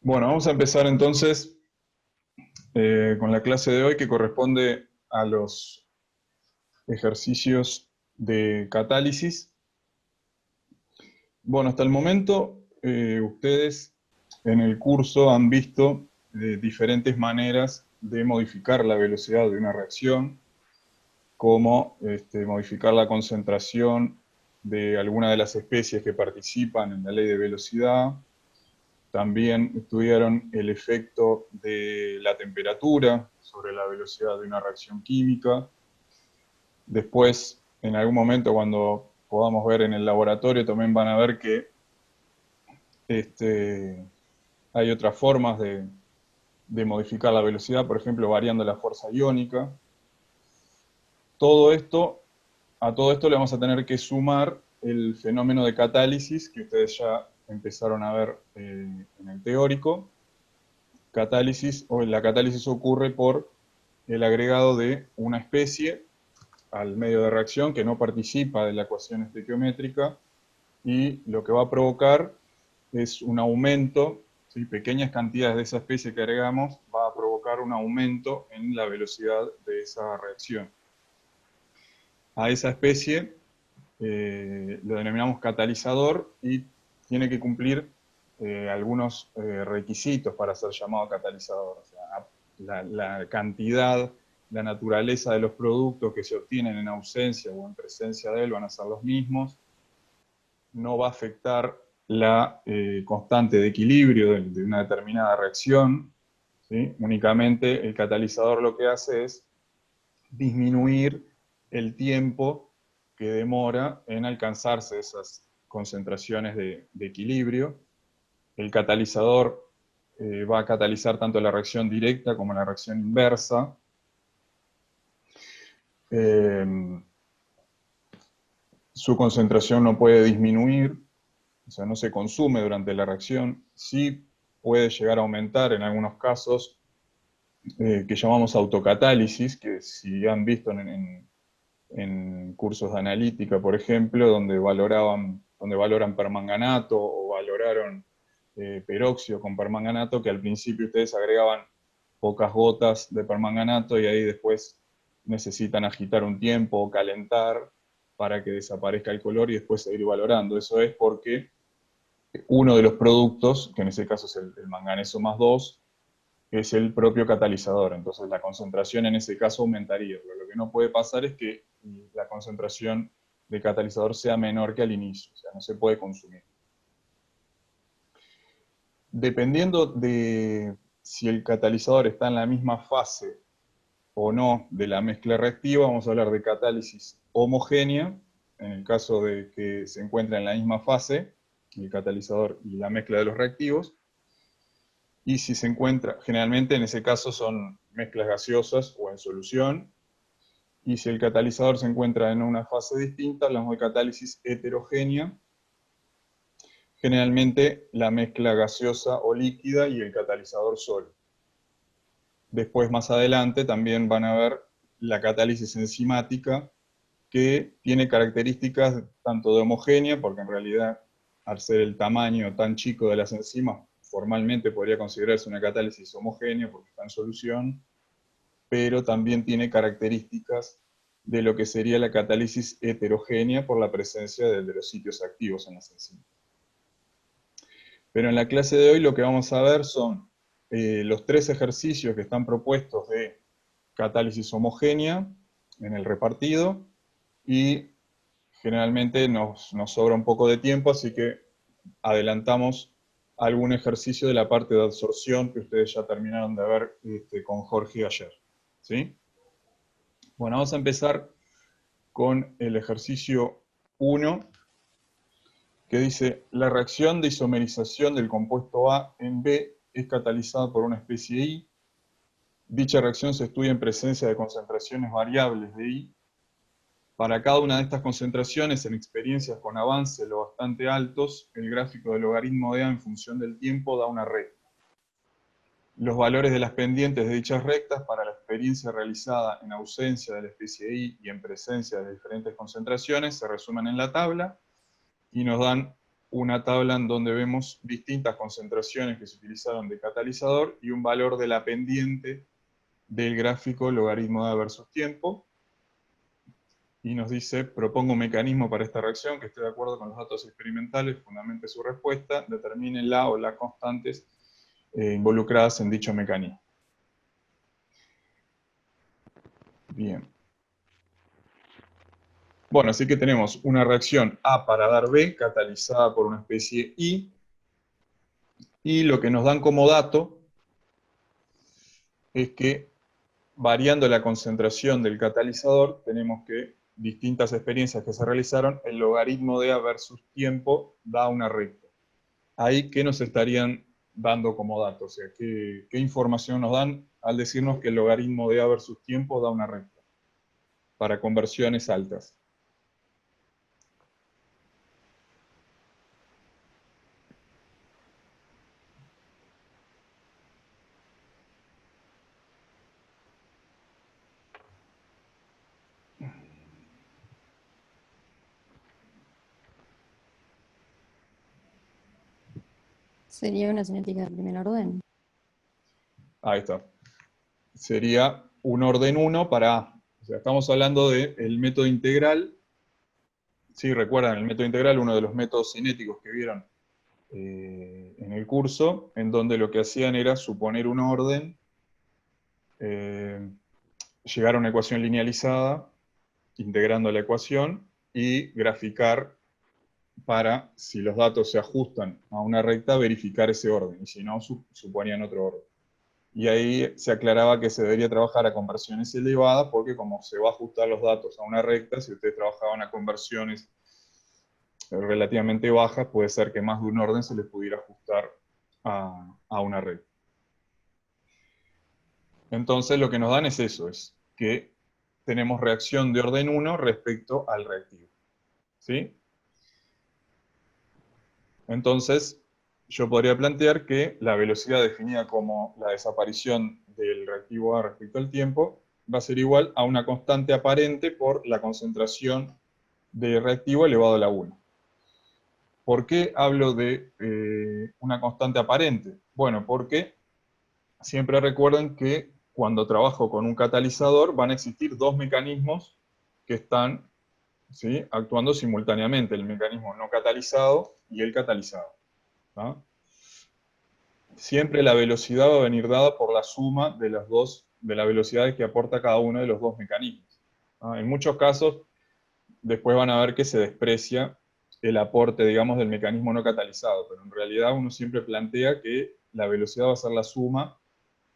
Bueno, vamos a empezar entonces con la clase de hoy que corresponde a los ejercicios de catálisis. Bueno, hasta el momento ustedes en el curso han visto diferentes maneras de modificar la velocidad de una reacción, como modificar la concentración de alguna de las especies que participan en la ley de velocidad. También estudiaron el efecto de la temperatura sobre la velocidad de una reacción química. Después, en algún momento, cuando podamos ver en el laboratorio, también van a ver que hay otras formas de modificar la velocidad, por ejemplo, variando la fuerza iónica. Todo esto, a todo esto le vamos a tener que sumar el fenómeno de catálisis que ustedes ya empezaron a ver en el teórico. La catálisis ocurre por el agregado de una especie al medio de reacción que no participa de la ecuación estequiométrica y lo que va a provocar es un aumento, ¿sí? Pequeñas cantidades de esa especie que agregamos va a provocar un aumento en la velocidad de esa reacción. A esa especie lo denominamos catalizador y tiene que cumplir algunos requisitos para ser llamado catalizador. O sea, la cantidad, la naturaleza de los productos que se obtienen en ausencia o en presencia de él van a ser los mismos. No va a afectar la constante de equilibrio de una determinada reacción. ¿Sí? Únicamente el catalizador lo que hace es disminuir el tiempo que demora en alcanzarse esas concentraciones de equilibrio. El catalizador va a catalizar tanto la reacción directa como la reacción inversa. Eh, Su concentración no puede disminuir, o sea, no se consume durante la reacción. Sí puede llegar a aumentar en algunos casos que llamamos autocatálisis, que si han visto en cursos de analítica, por ejemplo, donde valoran permanganato o valoraron peróxido con permanganato, que al principio ustedes agregaban pocas gotas de permanganato y ahí después necesitan agitar un tiempo o calentar para que desaparezca el color y después seguir valorando. Eso es porque uno de los productos, que en ese caso es el manganeso más 2, es el propio catalizador. Entonces la concentración en ese caso aumentaría. Pero lo que no puede pasar es que la concentración de catalizador sea menor que al inicio, o sea, no se puede consumir. Dependiendo de si el catalizador está en la misma fase o no de la mezcla reactiva, vamos a hablar de catálisis homogénea, en el caso de que se encuentra en la misma fase, el catalizador y la mezcla de los reactivos, y si se encuentra, generalmente en ese caso son mezclas gaseosas o en solución, y si el catalizador se encuentra en una fase distinta, hablamos de catálisis heterogénea, generalmente la mezcla gaseosa o líquida y el catalizador solo. Después, más adelante, también van a ver la catálisis enzimática, que tiene características tanto de homogénea, porque en realidad, al ser el tamaño tan chico de las enzimas, formalmente podría considerarse una catálisis homogénea porque está en solución, pero también tiene características de lo que sería la catálisis heterogénea por la presencia de los sitios activos en las enzimas. Pero en la clase de hoy lo que vamos a ver son los tres ejercicios que están propuestos de catálisis homogénea en el repartido, y generalmente nos sobra un poco de tiempo, así que adelantamos algún ejercicio de la parte de absorción que ustedes ya terminaron de ver con Jorge ayer. ¿Sí? Bueno, vamos a empezar con el ejercicio 1, que dice: la reacción de isomerización del compuesto A en B es catalizada por una especie I. Dicha reacción se estudia en presencia de concentraciones variables de I. Para cada una de estas concentraciones, en experiencias con avances lo bastante altos, el gráfico del logaritmo de A en función del tiempo da una recta. Los valores de las pendientes de dichas rectas para la experiencia realizada en ausencia de la especie I y en presencia de diferentes concentraciones se resumen en la tabla y nos dan una tabla en donde vemos distintas concentraciones que se utilizaron de catalizador y un valor de la pendiente del gráfico logaritmo de A versus tiempo. Y nos dice, propongo un mecanismo para esta reacción que esté de acuerdo con los datos experimentales, fundamente su respuesta, determine la o las constantes involucradas en dicho mecanismo. Bien. Bueno, así que tenemos una reacción A para dar B, catalizada por una especie I, y lo que nos dan como dato es que, variando la concentración del catalizador, tenemos que distintas experiencias que se realizaron, el logaritmo de A versus tiempo da una recta. Ahí, ¿qué nos estarían dando como dato? O sea, ¿qué información nos dan al decirnos que el logaritmo de A versus tiempo da una recta para conversiones altas? Sería una cinética de primer orden. Ahí está. Sería un orden 1 para A. O sea, estamos hablando del método integral. Sí, recuerdan, el método integral, uno de los métodos cinéticos que vieron en el curso, en donde lo que hacían era suponer un orden, llegar a una ecuación linealizada, integrando la ecuación, y graficar para, si los datos se ajustan a una recta, verificar ese orden, y si no, suponían otro orden. Y ahí se aclaraba que se debería trabajar a conversiones elevadas, porque como se va a ajustar los datos a una recta, si ustedes trabajaban a conversiones relativamente bajas, puede ser que más de un orden se les pudiera ajustar a una recta. Entonces lo que nos dan es eso, es que tenemos reacción de orden 1 respecto al reactivo. ¿Sí? Entonces, yo podría plantear que la velocidad definida como la desaparición del reactivo A respecto al tiempo va a ser igual a una constante aparente por la concentración de reactivo elevado a la 1. ¿Por qué hablo de una constante aparente? Bueno, porque siempre recuerden que cuando trabajo con un catalizador van a existir dos mecanismos que están, ¿sí?, actuando simultáneamente, el mecanismo no catalizado y el catalizado. ¿No? Siempre la velocidad va a venir dada por la suma de las dos, de las velocidades que aporta cada uno de los dos mecanismos. ¿No? En muchos casos, después van a ver que se desprecia el aporte, digamos, del mecanismo no catalizado, pero en realidad uno siempre plantea que la velocidad va a ser la suma,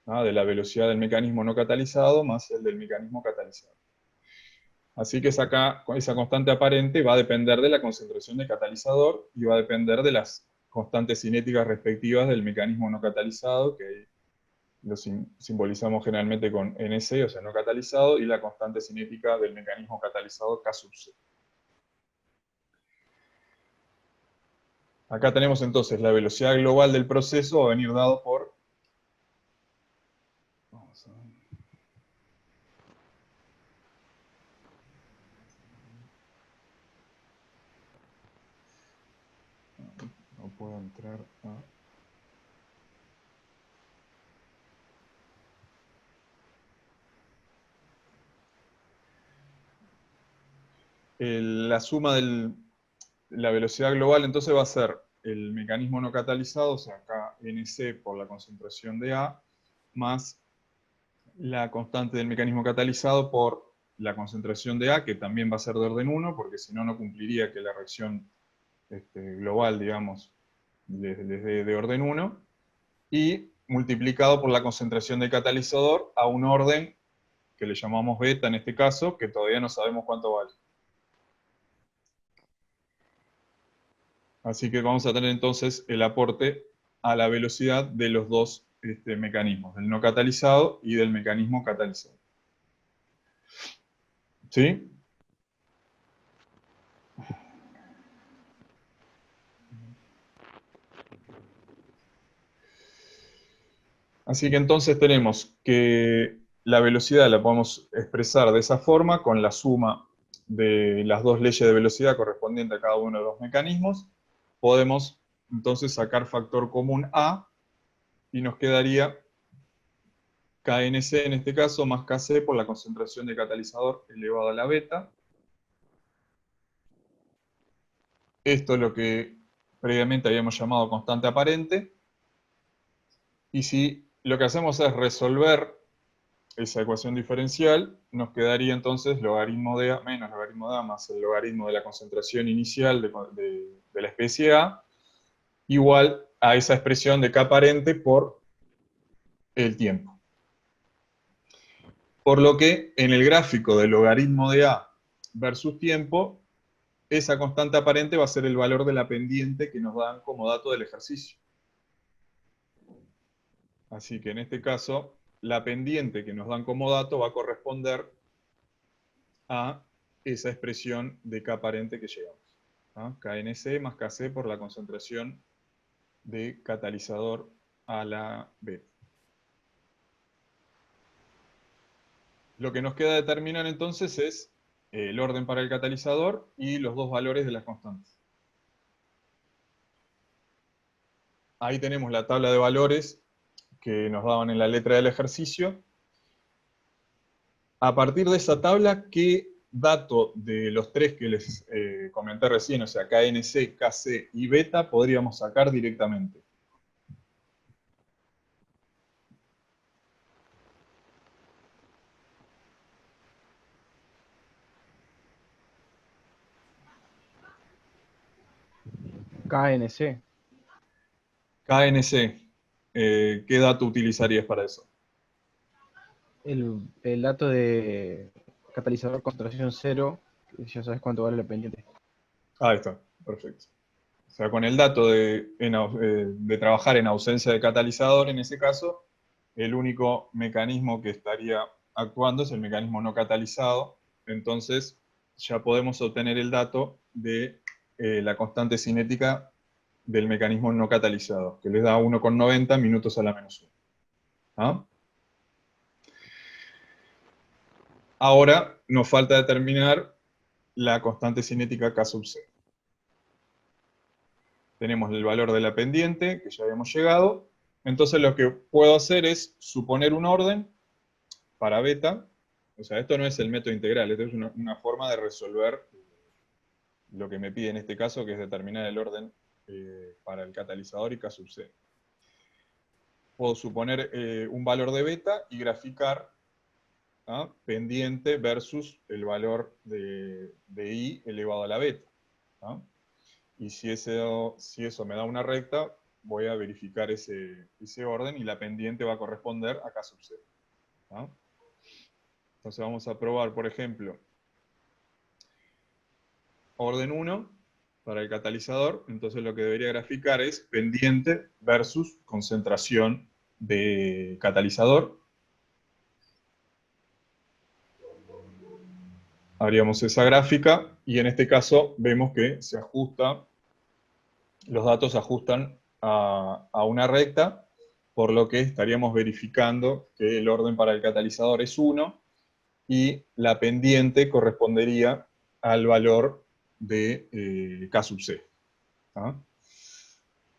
¿no?, de la velocidad del mecanismo no catalizado más el del mecanismo catalizado. Así que esa constante aparente va a depender de la concentración de catalizador y va a depender de las constantes cinéticas respectivas del mecanismo no catalizado, que lo simbolizamos generalmente con NC, o sea, no catalizado, y la constante cinética del mecanismo catalizado K sub C. Acá tenemos entonces la velocidad global del proceso, va a venir dado por... Vamos a ver. No puedo entrar a... La suma de la velocidad global entonces va a ser el mecanismo no catalizado, o sea, acá NC por la concentración de A, más la constante del mecanismo catalizado por la concentración de A, que también va a ser de orden 1, porque si no, no cumpliría que la reacción global, digamos, les dé de orden 1, y multiplicado por la concentración de catalizador a un orden que le llamamos beta en este caso, que todavía no sabemos cuánto vale. Así que vamos a tener entonces el aporte a la velocidad de los dos mecanismos, del no catalizado y del mecanismo catalizado. ¿Sí? Así que entonces tenemos que la velocidad la podemos expresar de esa forma, con la suma de las dos leyes de velocidad correspondientes a cada uno de los mecanismos, podemos entonces sacar factor común A y nos quedaría KNC en este caso más KC por la concentración de catalizador elevado a la beta. Esto es lo que previamente habíamos llamado constante aparente. Y si lo que hacemos es resolver esa ecuación diferencial, nos quedaría entonces logaritmo de A menos logaritmo de A más el logaritmo de la concentración inicial de la especie A, igual a esa expresión de K aparente por el tiempo. Por lo que en el gráfico del logaritmo de A versus tiempo, esa constante aparente va a ser el valor de la pendiente que nos dan como dato del ejercicio. Así que en este caso, la pendiente que nos dan como dato va a corresponder a esa expresión de K aparente que llegamos. ¿Ah? KNC más KC por la concentración de catalizador a la beta. Lo que nos queda determinar entonces es el orden para el catalizador y los dos valores de las constantes. Ahí tenemos la tabla de valores que nos daban en la letra del ejercicio. A partir de esa tabla, ¿qué dato de los tres que les comenté recién, o sea, KNC, KC y beta, podríamos sacar directamente? KNC. KNC, ¿qué dato utilizarías para eso? El dato de catalizador concentración cero, que ya sabes cuánto vale la pendiente. Ahí está, perfecto. O sea, con el dato de trabajar en ausencia de catalizador, en ese caso, el único mecanismo que estaría actuando es el mecanismo no catalizado. Entonces, ya podemos obtener el dato de la constante cinética del mecanismo no catalizado, que les da 1,90 minutos a la menos 1. ¿Ah? Ahora nos falta determinar la constante cinética K sub C. Tenemos el valor de la pendiente, que ya habíamos llegado. Entonces lo que puedo hacer es suponer un orden para beta. O sea, esto no es el método integral, esto es una forma de resolver lo que me pide en este caso, que es determinar el orden para el catalizador y K sub C. Puedo suponer un valor de beta y graficar pendiente versus el valor de I elevado a la beta. ¿Ah? Y si eso me da una recta, voy a verificar ese orden y la pendiente va a corresponder a K sub C. ¿Ah? Entonces vamos a probar, por ejemplo, orden 1 para el catalizador. Entonces lo que debería graficar es pendiente versus concentración de catalizador. Abríamos esa gráfica y en este caso vemos que se ajusta, los datos se ajustan a una recta, por lo que estaríamos verificando que el orden para el catalizador es 1 y la pendiente correspondería al valor de K sub C. ¿Ah?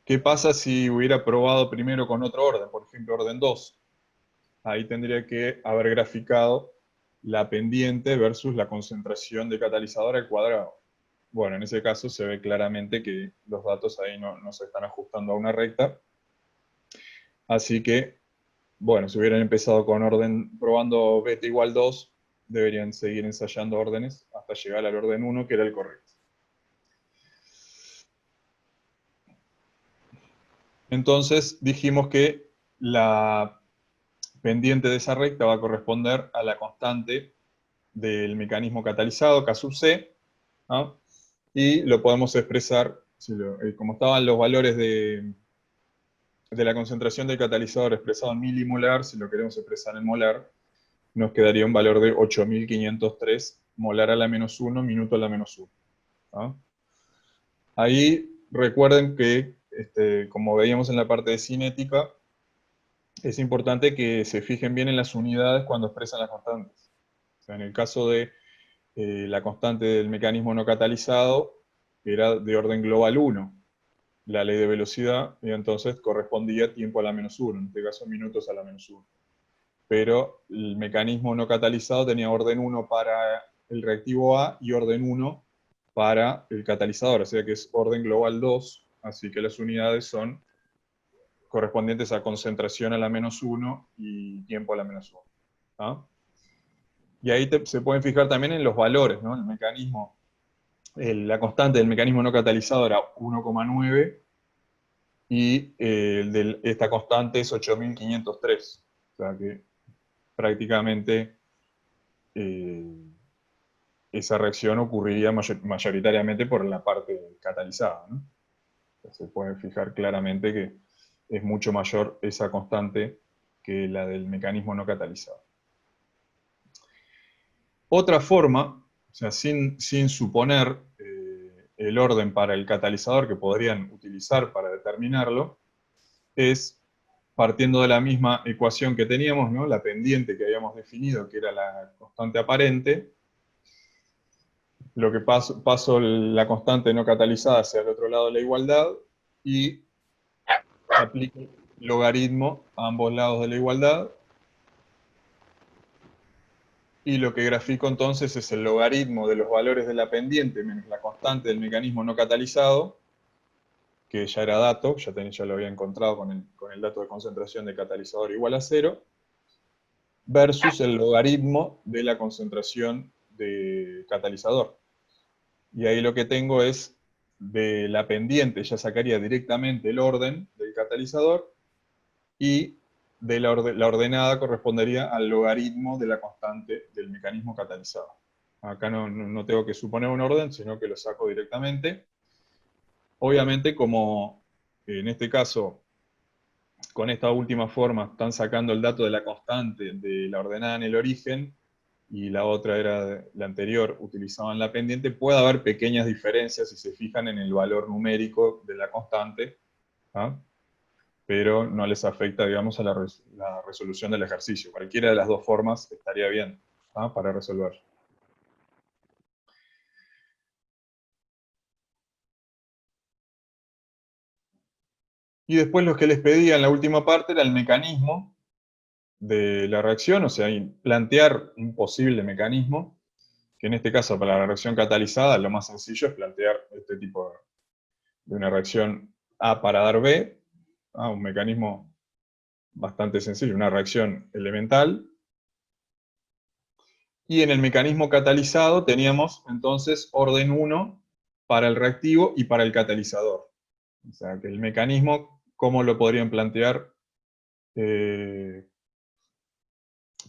¿Qué pasa si hubiera probado primero con otro orden? Por ejemplo, orden 2. Ahí tendría que haber graficado la pendiente versus la concentración de catalizador al cuadrado. Bueno, en ese caso se ve claramente que los datos ahí no se están ajustando a una recta. Así que, bueno, si hubieran empezado con orden probando beta igual 2, deberían seguir ensayando órdenes hasta llegar al orden 1, que era el correcto. Entonces dijimos que la pendiente de esa recta va a corresponder a la constante del mecanismo catalizado, K sub C, ¿no? Y lo podemos expresar, como estaban los valores de la concentración del catalizador expresado en milimolar, si lo queremos expresar en molar, nos quedaría un valor de 8503 molar a la menos 1, minuto a la menos 1. ¿No? Ahí recuerden que, como veíamos en la parte de cinética, es importante que se fijen bien en las unidades cuando expresan las constantes. O sea, en el caso de la constante del mecanismo no catalizado, era de orden global 1. la ley de velocidad, y entonces correspondía tiempo a la menos 1, en este caso minutos a la menos 1. Pero el mecanismo no catalizado tenía orden 1 para el reactivo A y orden 1 para el catalizador, o sea que es orden global 2, así que las unidades son correspondientes a concentración a la menos 1 y tiempo a la menos 1. ¿Ah? Y ahí se pueden fijar también en los valores, ¿no? El mecanismo, la constante del mecanismo no catalizado era 1,9 y esta constante es 8503. O sea que prácticamente esa reacción ocurriría mayoritariamente por la parte catalizada, ¿no? Se puede fijar claramente que es mucho mayor esa constante que la del mecanismo no catalizado. Otra forma, o sea, sin suponer el orden para el catalizador que podrían utilizar para determinarlo, es partiendo de la misma ecuación que teníamos, ¿no? La pendiente que habíamos definido, que era la constante aparente, lo que paso la constante no catalizada hacia el otro lado de la igualdad y aplico logaritmo a ambos lados de la igualdad, y lo que grafico entonces es el logaritmo de los valores de la pendiente menos la constante del mecanismo no catalizado, que ya era dato, ya lo había encontrado con el dato de concentración de catalizador igual a 0, versus el logaritmo de la concentración de catalizador. Y ahí lo que tengo es, de la pendiente ya sacaría directamente el orden del catalizador, y de la ordenada correspondería al logaritmo de la constante del mecanismo catalizado. Acá no tengo que suponer un orden, sino que lo saco directamente. Obviamente, como en este caso, con esta última forma, están sacando el dato de la constante de la ordenada en el origen, y la otra era la anterior, utilizaban la pendiente, puede haber pequeñas diferencias si se fijan en el valor numérico de la constante, ¿ah? Pero no les afecta, digamos, a la resolución del ejercicio. Cualquiera de las dos formas estaría bien, ¿ah? Para resolver. Y después lo que les pedía en la última parte era el mecanismo de la reacción, o sea, plantear un posible mecanismo, que en este caso para la reacción catalizada lo más sencillo es plantear este tipo de una reacción A para dar B, un mecanismo bastante sencillo, una reacción elemental. Y en el mecanismo catalizado teníamos entonces orden 1 para el reactivo y para el catalizador. O sea, que el mecanismo, ¿cómo lo podrían plantear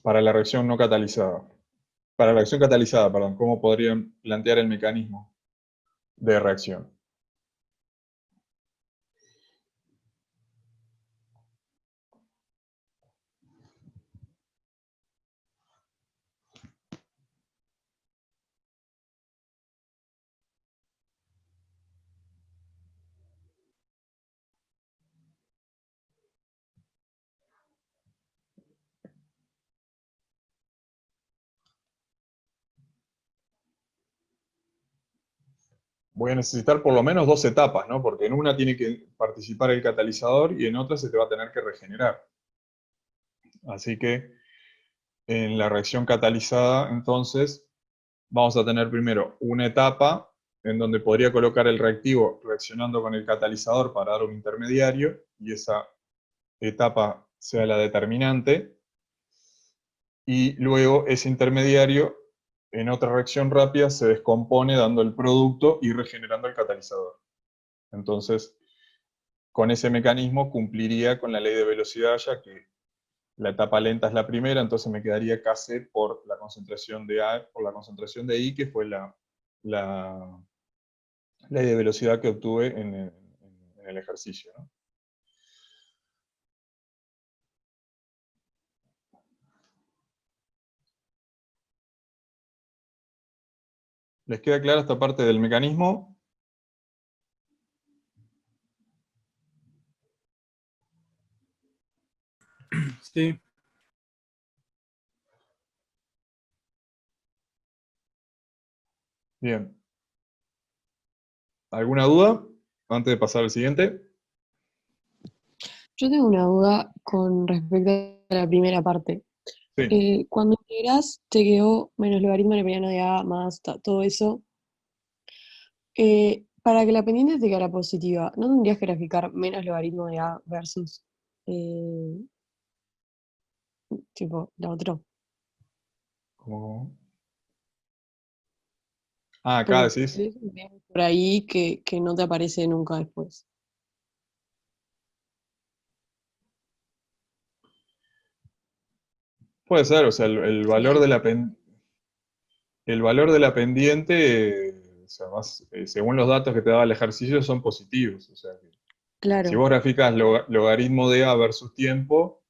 para la reacción no catalizada? Para la reacción catalizada, perdón, ¿cómo podrían plantear el mecanismo de reacción? Voy a necesitar por lo menos dos etapas, ¿no? Porque en una tiene que participar el catalizador y en otra se te va a tener que regenerar. Así que en la reacción catalizada, entonces, vamos a tener primero una etapa en donde podría colocar el reactivo reaccionando con el catalizador para dar un intermediario, y esa etapa sea la determinante, y luego ese intermediario en otra reacción rápida se descompone dando el producto y regenerando el catalizador. Entonces, con ese mecanismo cumpliría con la ley de velocidad, ya que la etapa lenta es la primera, entonces me quedaría Kc por la concentración de A por la concentración de I, que fue la ley de velocidad que obtuve en el ejercicio, ¿no? ¿Les queda clara esta parte del mecanismo? Sí. Bien. ¿Alguna duda? antes de pasar al siguiente. Yo tengo una duda con respecto a la primera parte. Sí. Cuando integras te quedó menos logaritmo neperiano de A más todo eso. Para que la pendiente te quedara positiva, ¿no tendrías que graficar menos logaritmo de A versus eh, tipo la otra? ¿Cómo? Ah, acá Porque decís. ves un video por ahí que no te aparece nunca después. Puede ser, o sea, el valor de la el valor de la pendiente, o sea, según los datos que te daba el ejercicio, son positivos. O sea, que si Claro, vos graficás logaritmo de A versus tiempo,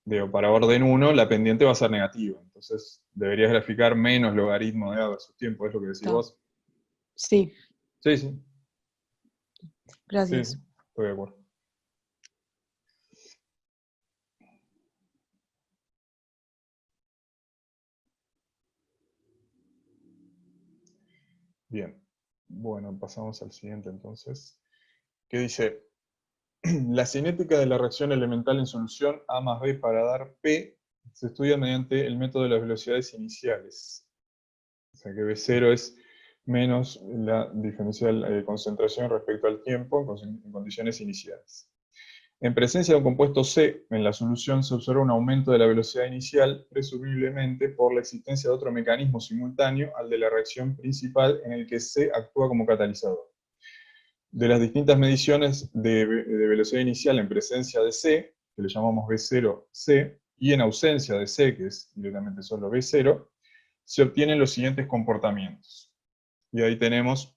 digo, para orden uno, la pendiente va a ser negativa. Entonces, deberías graficar menos logaritmo de A versus tiempo, es lo que decís está. vos. Sí, Sí, sí, sí, gracias. estoy de acuerdo. Bien. Bueno, pasamos al siguiente entonces. Que dice, la cinética de la reacción elemental en solución A más B para dar P se estudia mediante el método de las velocidades iniciales. O sea que B0 es menos la diferencial concentración respecto al tiempo en condiciones iniciales. En presencia de un compuesto C, en la solución se observa un aumento de la velocidad inicial, presumiblemente por la existencia de otro mecanismo simultáneo al de la reacción principal en el que C actúa como catalizador. De las distintas mediciones de velocidad inicial en presencia de C, que le llamamos B0C, y en ausencia de C, que es directamente solo B0, se obtienen los siguientes comportamientos. Y ahí tenemos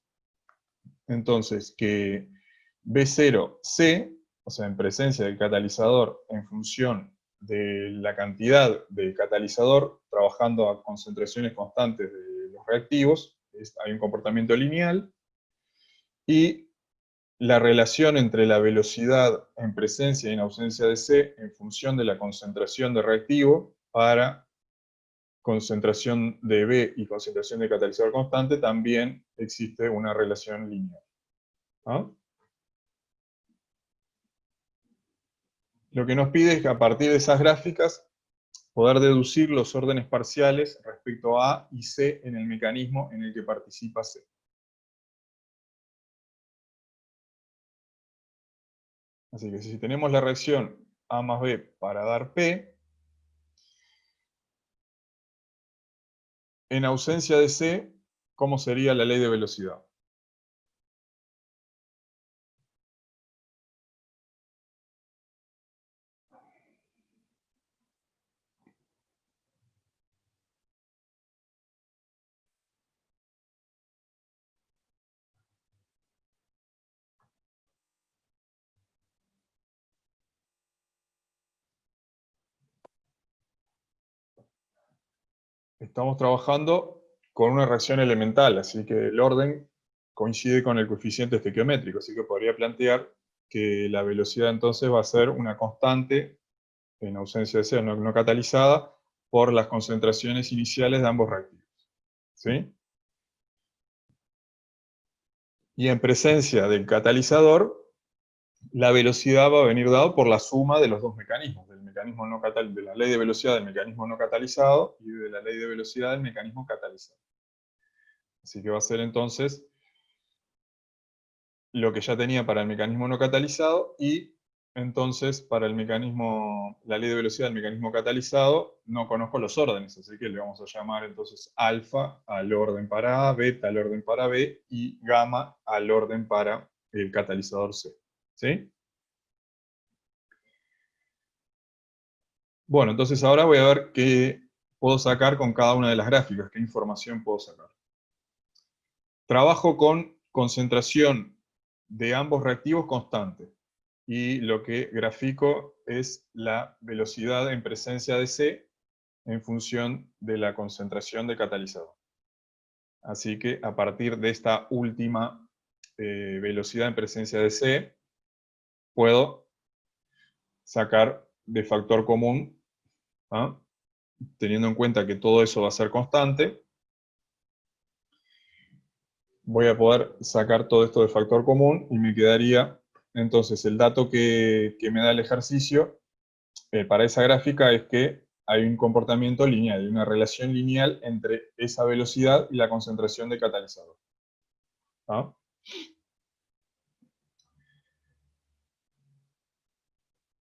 entonces que B0C, o sea, en presencia del catalizador en función de la cantidad del catalizador trabajando a concentraciones constantes de los reactivos, hay un comportamiento lineal, y la relación entre la velocidad en presencia y en ausencia de C en función de la concentración de reactivo para concentración de B y concentración de catalizador constante, también existe una relación lineal. ¿Ah? Lo que nos pide es que a partir de esas gráficas poder deducir los órdenes parciales respecto a A y C en el mecanismo en el que participa C. Así que si tenemos la reacción A más B para dar P, en ausencia de C, ¿cómo sería la ley de velocidad? Estamos trabajando con una reacción elemental, así que el orden coincide con el coeficiente estequiométrico, así que podría plantear que la velocidad entonces va a ser una constante en ausencia de C, no catalizada, por las concentraciones iniciales de ambos reactivos. ¿Sí? Y en presencia del catalizador, la velocidad va a venir dado por la suma de los dos mecanismos, del mecanismo no de la ley de velocidad del mecanismo no catalizado y de la ley de velocidad del mecanismo catalizado. Así que va a ser entonces lo que ya tenía para el mecanismo no catalizado y entonces para el mecanismo, la ley de velocidad del mecanismo catalizado, no conozco los órdenes, así que le vamos a llamar entonces alfa al orden para A, beta al orden para B y gamma al orden para el catalizador C. ¿Sí? Bueno, entonces ahora voy a ver qué puedo sacar con cada una de las gráficas, qué información puedo sacar. Trabajo con concentración de ambos reactivos constante. Y lo que grafico es la velocidad en presencia de C en función de la concentración de catalizador. Así que a partir de esta última velocidad en presencia de C, puedo sacar de factor común, ¿ah? Teniendo en cuenta que todo eso va a ser constante, voy a poder sacar todo esto de factor común y me quedaría, entonces, el dato que me da el ejercicio para esa gráfica es que hay un comportamiento lineal, hay una relación lineal entre esa velocidad y la concentración de catalizador. ¿Ah?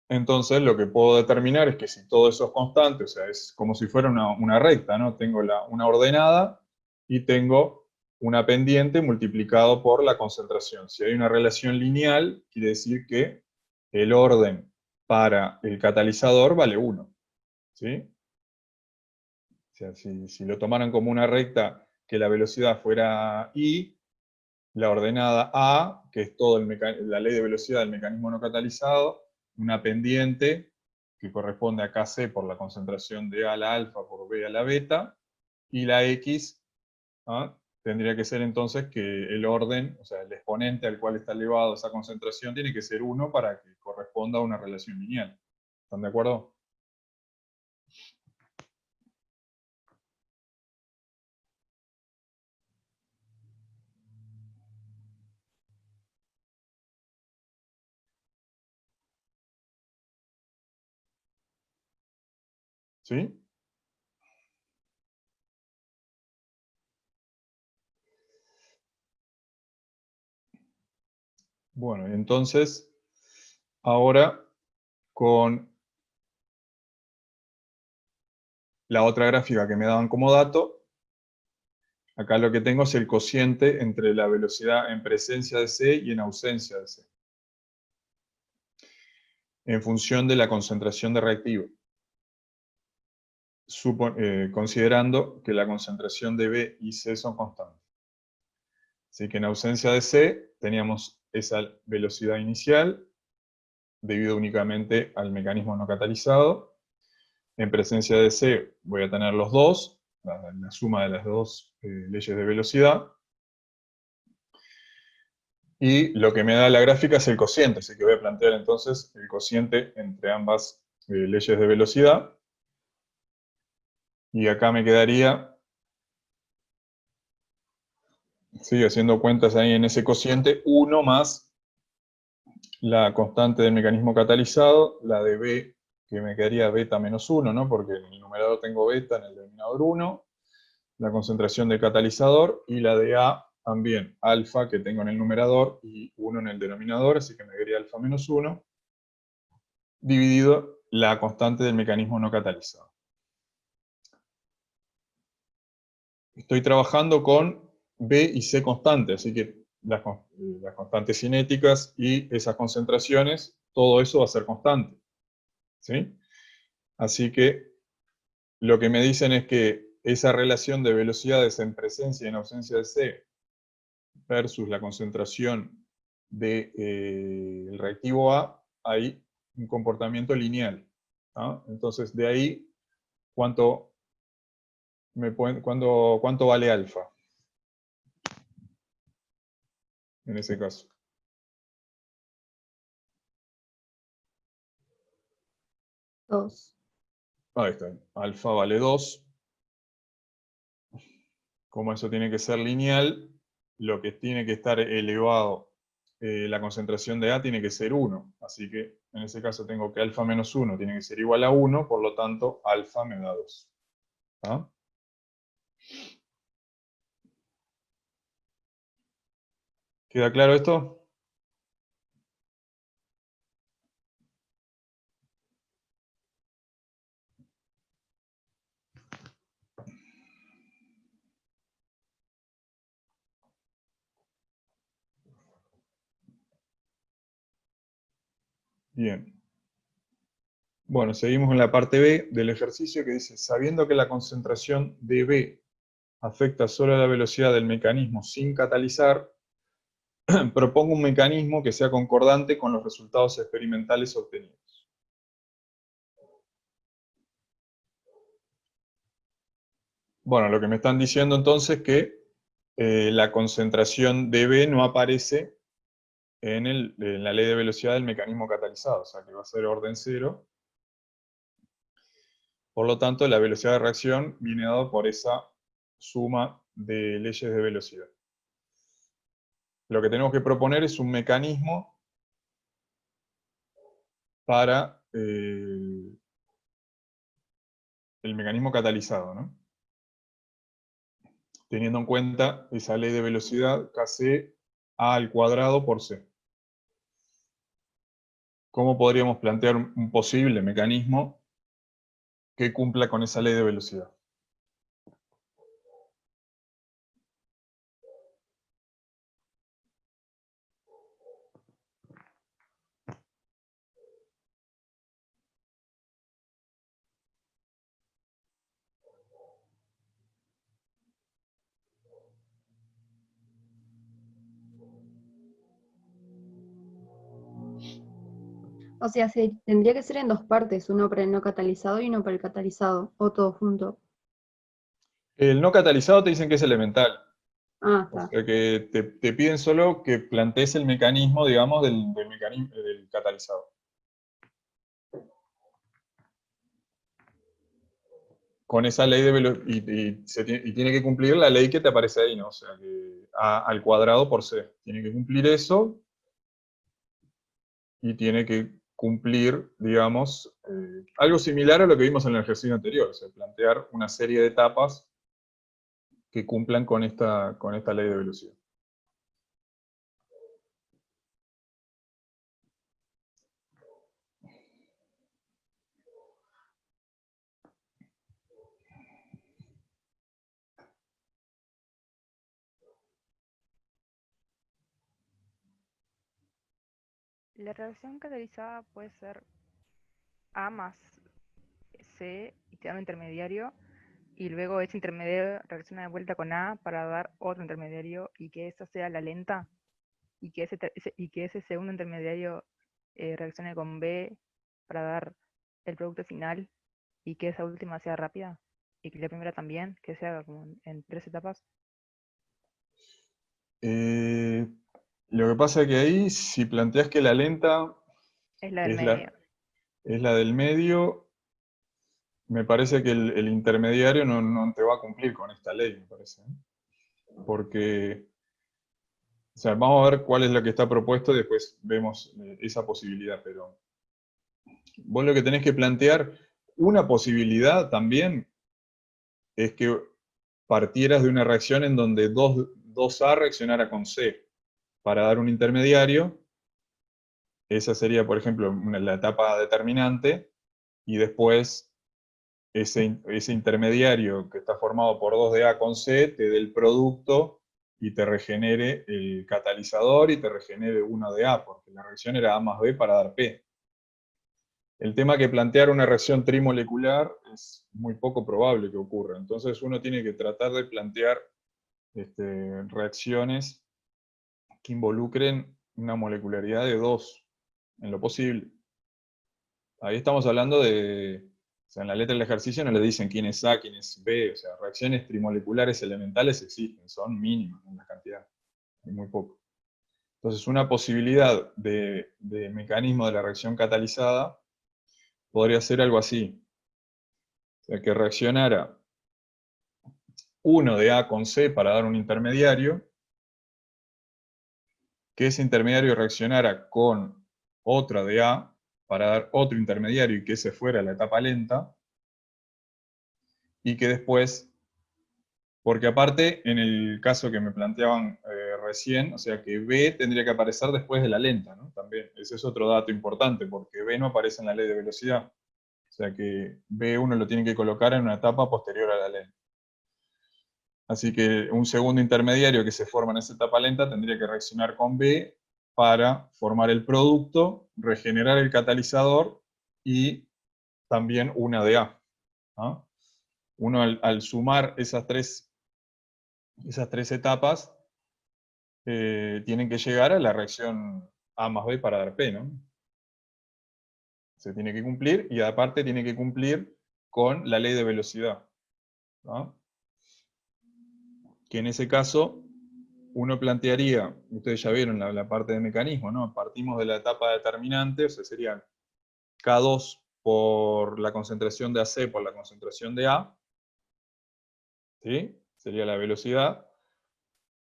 Entonces, lo que puedo determinar es que si todo eso es constante, o sea, es como si fuera una recta, ¿no? Tengo una ordenada y tengo una pendiente multiplicado por la concentración. Si hay una relación lineal, quiere decir que el orden para el catalizador vale 1. ¿Sí? O sea, si lo tomaran como una recta que la velocidad fuera I, la ordenada A, que es todo la ley de velocidad del mecanismo no catalizado, una pendiente que corresponde a Kc por la concentración de A a la alfa por B a la beta, y la X tendría que ser entonces que el orden, o sea, el exponente al cual está elevado esa concentración tiene que ser 1 para que corresponda a una relación lineal. ¿Están de acuerdo? ¿Sí? Bueno, entonces, ahora con la otra gráfica que me daban como dato, acá lo que tengo es el cociente entre la velocidad en presencia de C y en ausencia de C, en función de la concentración de reactivo, considerando que la concentración de B y C son constantes. Así que en ausencia de C teníamos esa velocidad inicial, debido únicamente al mecanismo no catalizado. En presencia de C voy a tener los dos, la suma de las dos leyes de velocidad. Y lo que me da la gráfica es el cociente, así que voy a plantear entonces el cociente entre ambas leyes de velocidad. Y acá me quedaría, sigue haciendo cuentas ahí en ese cociente, 1 más la constante del mecanismo catalizado, la de B, que me quedaría beta menos 1, ¿no? Porque en el numerador tengo beta, en el denominador 1, la concentración del catalizador, y la de A también, alfa, que tengo en el numerador, y 1 en el denominador, así que me quedaría alfa menos 1, dividido la constante del mecanismo no catalizado. Estoy trabajando con B y C constantes, así que las constantes cinéticas y esas concentraciones, todo eso va a ser constante. ¿Sí? Así que lo que me dicen es que esa relación de velocidades en presencia y en ausencia de C versus la concentración del reactivo A, hay un comportamiento lineal. Entonces, de ahí, ¿cuánto vale alfa en ese caso? Dos. Ahí está. Alfa vale 2. Como eso tiene que ser lineal, lo que tiene que estar elevado, la concentración de A tiene que ser 1. Así que en ese caso tengo que alfa menos 1 tiene que ser igual a 1, por lo tanto alfa me da 2. ¿Ah? ¿Queda claro esto? Bien. Bueno, seguimos en la parte B del ejercicio que dice, sabiendo que la concentración de B afecta solo a la velocidad del mecanismo sin catalizar, propongo un mecanismo que sea concordante con los resultados experimentales obtenidos. Bueno, lo que me están diciendo entonces es que la concentración de B no aparece en la ley de velocidad del mecanismo catalizado, o sea que va a ser orden 0. Por lo tanto, la velocidad de reacción viene dado por esa suma de leyes de velocidad. lo que tenemos que proponer es un mecanismo para el mecanismo catalizado, ¿no? Teniendo en cuenta esa ley de velocidad, Kc A al cuadrado por C. ¿Cómo podríamos plantear un posible mecanismo que cumpla con esa ley de velocidad? O sea, tendría que ser en dos partes, uno para el no catalizado y uno para el catalizado, o todo junto. El no catalizado te dicen que es elemental. Ah, O está. sea que te piden solo que plantees el mecanismo, digamos, del catalizador. Con esa ley de velocidad, y tiene que cumplir la ley que te aparece ahí, ¿no? O sea, que A al cuadrado por C. Tiene que cumplir eso, y tiene que cumplir, digamos, algo similar a lo que vimos en el ejercicio anterior, o sea, plantear una serie de etapas que cumplan con esta ley de velocidad. La reacción catalizada puede ser A más C y te da un intermediario, y luego ese intermediario reacciona de vuelta con A para dar otro intermediario y que esa sea la lenta, y que ese segundo intermediario reaccione con B para dar el producto final, y que esa última sea rápida y que la primera también, que sea como en 3 etapas. Eh, lo que pasa es que ahí, si planteas que la lenta Es la del es medio. es la del medio, me parece que el intermediario no te va a cumplir con esta ley, me parece, ¿eh? Porque, o sea, vamos a ver cuál es la que está propuesto y después vemos esa posibilidad, pero vos lo que tenés que plantear, una posibilidad también es que partieras de una reacción en donde 2A reaccionara con C para dar un intermediario. Esa sería, por ejemplo, la etapa determinante, y después ese intermediario que está formado por 2 de A con C te dé el producto y te regenere el catalizador y te regenere 1 de A, porque la reacción era A más B para dar P. El tema que plantear una reacción trimolecular es muy poco probable que ocurra. Entonces uno tiene que tratar de plantear reacciones que involucren una molecularidad de 2, en lo posible. Ahí estamos hablando de, o sea, en la letra del ejercicio no le dicen quién es A, quién es B, o sea, reacciones trimoleculares elementales existen, son mínimas en la cantidad, es muy poco. Entonces una posibilidad de mecanismo de la reacción catalizada podría ser algo así. O sea, que reaccionara 1 de A con C para dar un intermediario, que ese intermediario reaccionara con otra de A para dar otro intermediario y que ese fuera la etapa lenta, y que después, porque aparte, en el caso que me planteaban recién, o sea que B tendría que aparecer después de la lenta, ¿no? También, ese es otro dato importante, porque B no aparece en la ley de velocidad. O sea que B uno lo tiene que colocar en una etapa posterior a la lenta. Así que un segundo intermediario que se forma en esa etapa lenta tendría que reaccionar con B para formar el producto, regenerar el catalizador y también una de A, ¿no? Uno al sumar esas tres etapas, tienen que llegar a la reacción A más B para dar P, ¿no? Se tiene que cumplir, y aparte tiene que cumplir con la ley de velocidad, ¿no? Que en ese caso uno plantearía, ustedes ya vieron la parte de mecanismo, ¿no? Partimos de la etapa determinante, o sea, sería K2 por la concentración de AC por la concentración de A, ¿sí? Sería la velocidad.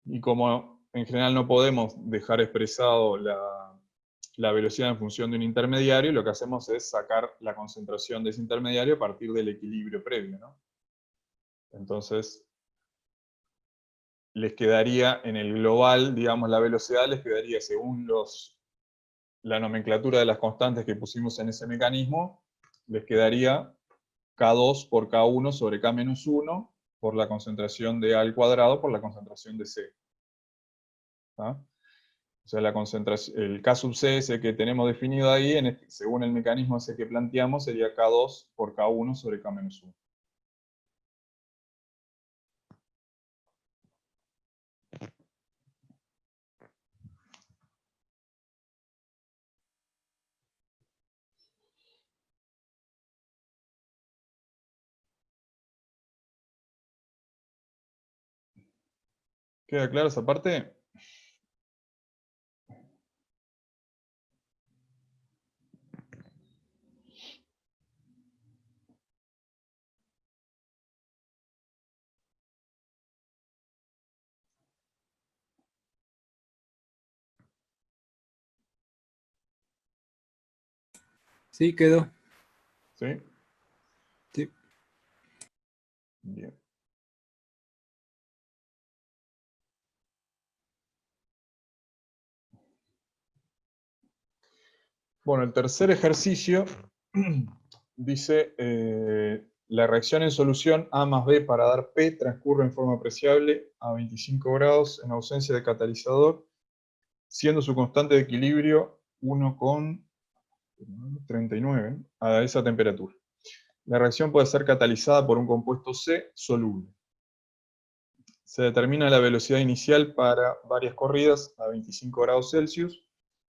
Y como en general no podemos dejar expresado la velocidad en función de un intermediario, lo que hacemos es sacar la concentración de ese intermediario a partir del equilibrio previo, ¿no? Entonces, les quedaría en el global, digamos, la velocidad les quedaría según la nomenclatura de las constantes que pusimos en ese mecanismo, les quedaría K2 por K1 sobre K-1 por la concentración de A al cuadrado por la concentración de C. ¿Ah? O sea, la concentración, el K sub C, ese que tenemos definido ahí, según el mecanismo ese que planteamos, sería K2 por K1 sobre K-1. ¿Queda clara esa parte? Sí, quedó. ¿Sí? Sí. Bien. Bueno, el tercer ejercicio dice, la reacción en solución A más B para dar P transcurre en forma apreciable a 25 grados en ausencia de catalizador, siendo su constante de equilibrio 1,39 a esa temperatura. La reacción puede ser catalizada por un compuesto C soluble. Se determina la velocidad inicial para varias corridas a 25 grados Celsius,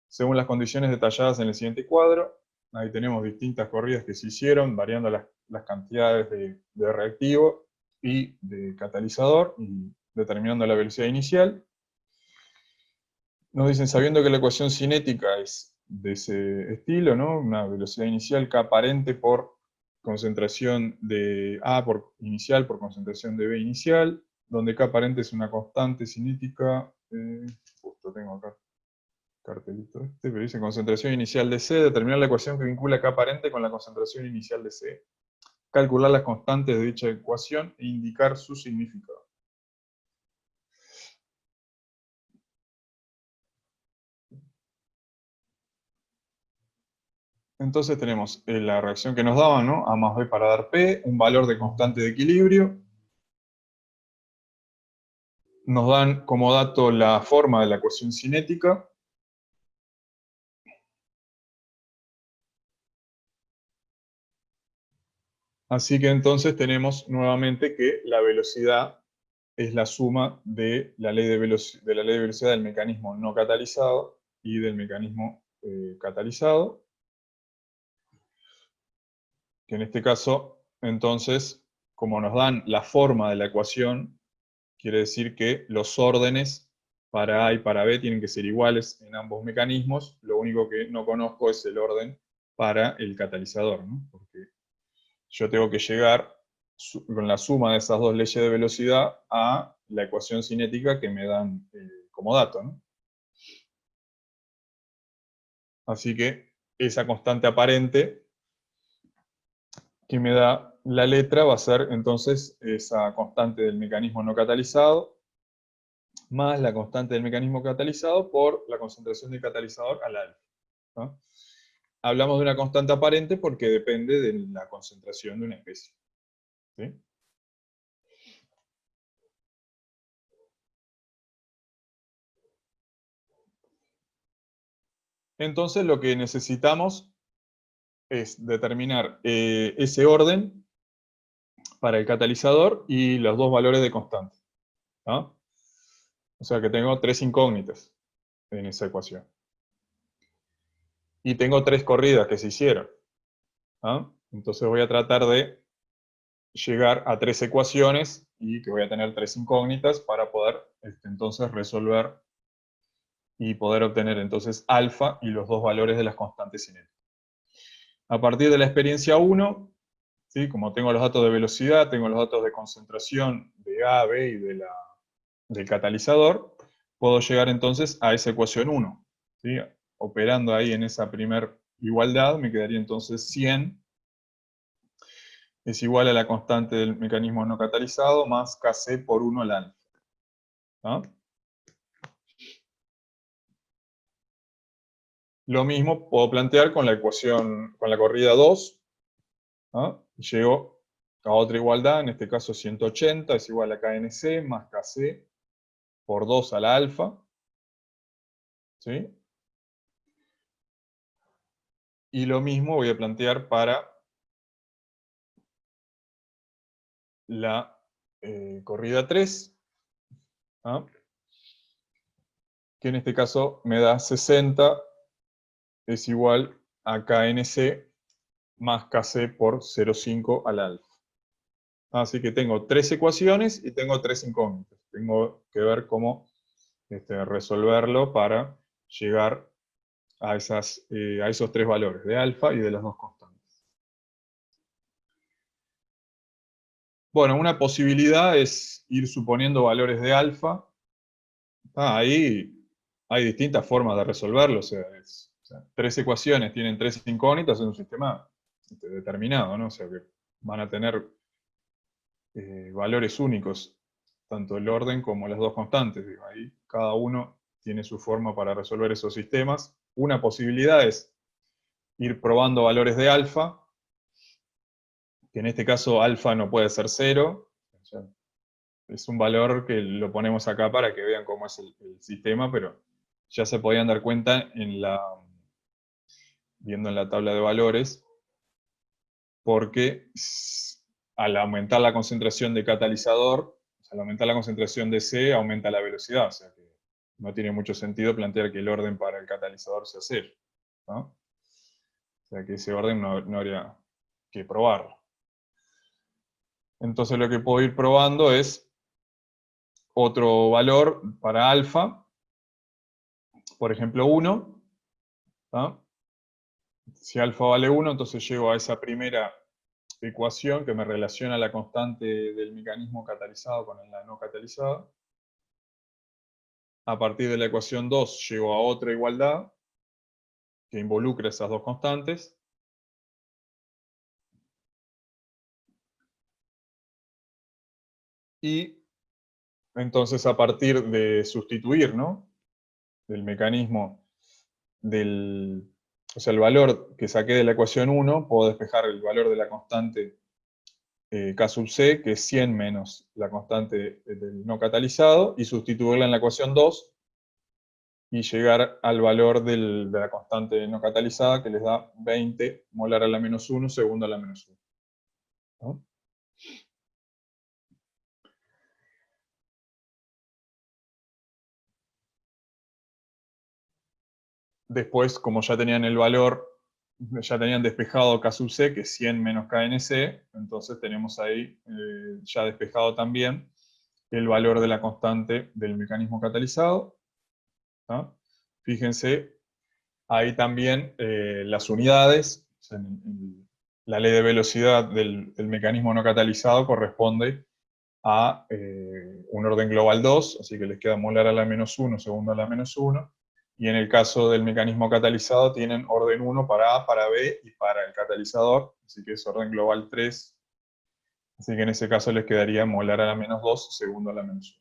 según las condiciones detalladas en el siguiente cuadro. Ahí tenemos distintas corridas que se hicieron, variando las cantidades de reactivo y de catalizador, y determinando la velocidad inicial. Nos dicen, sabiendo que la ecuación cinética es de ese estilo, ¿no? Una velocidad inicial K aparente por concentración de A por inicial por concentración de B inicial, donde K aparente es una constante cinética, justo tengo acá cartelito pero dice concentración inicial de C, determinar la ecuación que vincula K aparente con la concentración inicial de C, calcular las constantes de dicha ecuación e indicar su significado. Entonces tenemos la reacción que nos daban, ¿no? A más B para dar P, un valor de constante de equilibrio. Nos dan como dato la forma de la ecuación cinética. Así que entonces tenemos nuevamente que la velocidad es la suma de la ley de velocidad del mecanismo no catalizado y del mecanismo catalizado. Que en este caso, entonces, como nos dan la forma de la ecuación, quiere decir que los órdenes para A y para B tienen que ser iguales en ambos mecanismos. Lo único que no conozco es el orden para el catalizador, ¿no? Porque yo tengo que llegar con la suma de esas dos leyes de velocidad a la ecuación cinética que me dan como dato, ¿no? Así que esa constante aparente que me da la letra va a ser entonces esa constante del mecanismo no catalizado más la constante del mecanismo catalizado por la concentración del catalizador al alfa, ¿no? Hablamos de una constante aparente porque depende de la concentración de una especie, ¿sí? Entonces lo que necesitamos es determinar ese orden para el catalizador y los dos valores de constante, ¿no? O sea que tengo tres incógnitas en esa ecuación. Y tengo tres corridas que se hicieron, ¿no? Entonces voy a tratar de llegar a tres ecuaciones y que voy a tener tres incógnitas para poder entonces resolver y poder obtener entonces alfa y los dos valores de las constantes cinéticas. A partir de la experiencia 1, ¿sí? Como tengo los datos de velocidad, tengo los datos de concentración de A, B y del catalizador, puedo llegar entonces a esa ecuación 1. ¿Sí? Operando ahí en esa primer igualdad, me quedaría entonces 100 es igual a la constante del mecanismo no catalizado más Kc por 1 al alfa. ¿Ah? Lo mismo puedo plantear con la ecuación, con la corrida 2. ¿Ah? Llego a otra igualdad, en este caso 180 es igual a KNC más Kc por 2 al alfa. ¿Sí? Y lo mismo voy a plantear para la corrida 3, ¿ah? Que en este caso me da 60 es igual a KNC más Kc por 0,5 al alfa. Así que tengo 3 ecuaciones y tengo 3 incógnitas. Tengo que ver cómo resolverlo para llegar a esos 3 valores, de alfa y de las dos constantes. Bueno, una posibilidad es ir suponiendo valores de alfa. Ahí hay distintas formas de resolverlo. O sea, 3 ecuaciones tienen 3 incógnitas en un sistema determinado, ¿no? O sea, que van a tener valores únicos, tanto el orden como las dos constantes. Digo, ahí cada uno tiene su forma para resolver esos sistemas. Una posibilidad es ir probando valores de alfa, que en este caso alfa no puede ser 0. O sea, es un valor que lo ponemos acá para que vean cómo es el sistema, pero ya se podían dar cuenta viendo en la tabla de valores, porque al aumentar la concentración de catalizador, al aumentar la concentración de C, aumenta la velocidad, o sea que no tiene mucho sentido plantear que el orden para el catalizador sea 0, ¿no? O sea que ese orden no habría que probarlo. Entonces lo que puedo ir probando es otro valor para alfa, por ejemplo 1, ¿no? Si alfa vale 1, entonces llego a esa primera ecuación que me relaciona la constante del mecanismo catalizado con la no catalizada. A partir de la ecuación 2 llego a otra igualdad que involucra esas dos constantes. Y entonces a partir de sustituir, ¿no?, del mecanismo o sea, el valor que saqué de la ecuación 1, puedo despejar el valor de la constante K sub C, que es 100 menos la constante del no catalizado, y sustituirla en la ecuación 2, y llegar al valor de la constante no catalizada, que les da 20 molar a la menos 1, segundo a la menos 1. ¿No? Después, como ya tenían el valor, ya tenían despejado K sub C, que es 100 menos KNC, entonces tenemos ahí ya despejado también el valor de la constante del mecanismo catalizado. ¿No? Fíjense, ahí también las unidades, o sea, la ley de velocidad del mecanismo no catalizado corresponde a un orden global 2, así que les queda molar a la menos 1, segundo a la menos 1, y en el caso del mecanismo catalizado tienen orden 1 para A, para B y para el catalizador, así que es orden global 3, así que en ese caso les quedaría molar a la menos 2, segundo a la menos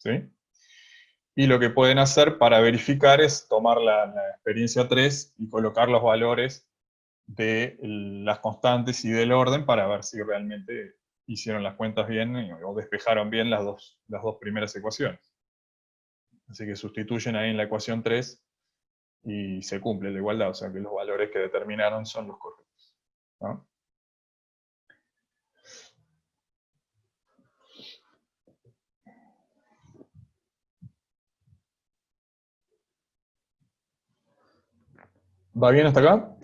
1. ¿Sí? Y lo que pueden hacer para verificar es tomar la experiencia 3 y colocar los valores de las constantes y del orden para ver si realmente hicieron las cuentas bien o despejaron bien las dos primeras ecuaciones. Así que sustituyen ahí en la ecuación 3 y se cumple la igualdad, o sea que los valores que determinaron son los correctos. ¿No? ¿Va bien hasta acá?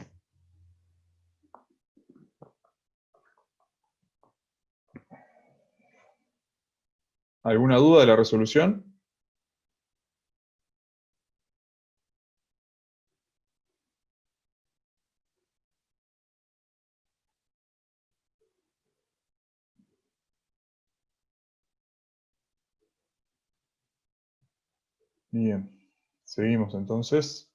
¿Alguna duda de la resolución? Bien, seguimos entonces.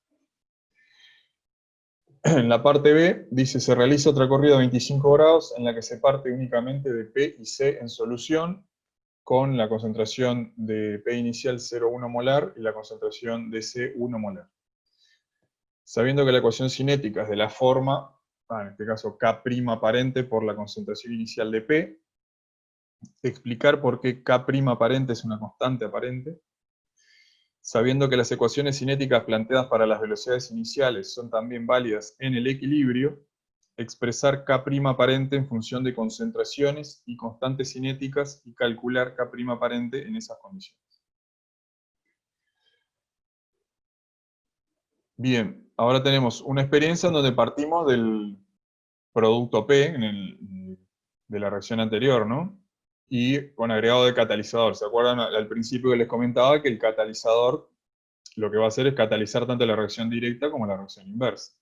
En la parte B dice, se realiza otra corrida de 25 grados en la que se parte únicamente de P y C en solución, con la concentración de P inicial 0,1 molar y la concentración de C 1 molar. Sabiendo que la ecuación cinética es de la forma, en este caso K' aparente por la concentración inicial de P, explicar por qué K' aparente es una constante aparente. Sabiendo que las ecuaciones cinéticas planteadas para las velocidades iniciales son también válidas en el equilibrio, expresar K' aparente en función de concentraciones y constantes cinéticas y calcular K' aparente en esas condiciones. Bien, ahora tenemos una experiencia en donde partimos del producto P de la reacción anterior, ¿no? Y con agregado de catalizador. ¿Se acuerdan al principio que les comentaba que el catalizador lo que va a hacer es catalizar tanto la reacción directa como la reacción inversa?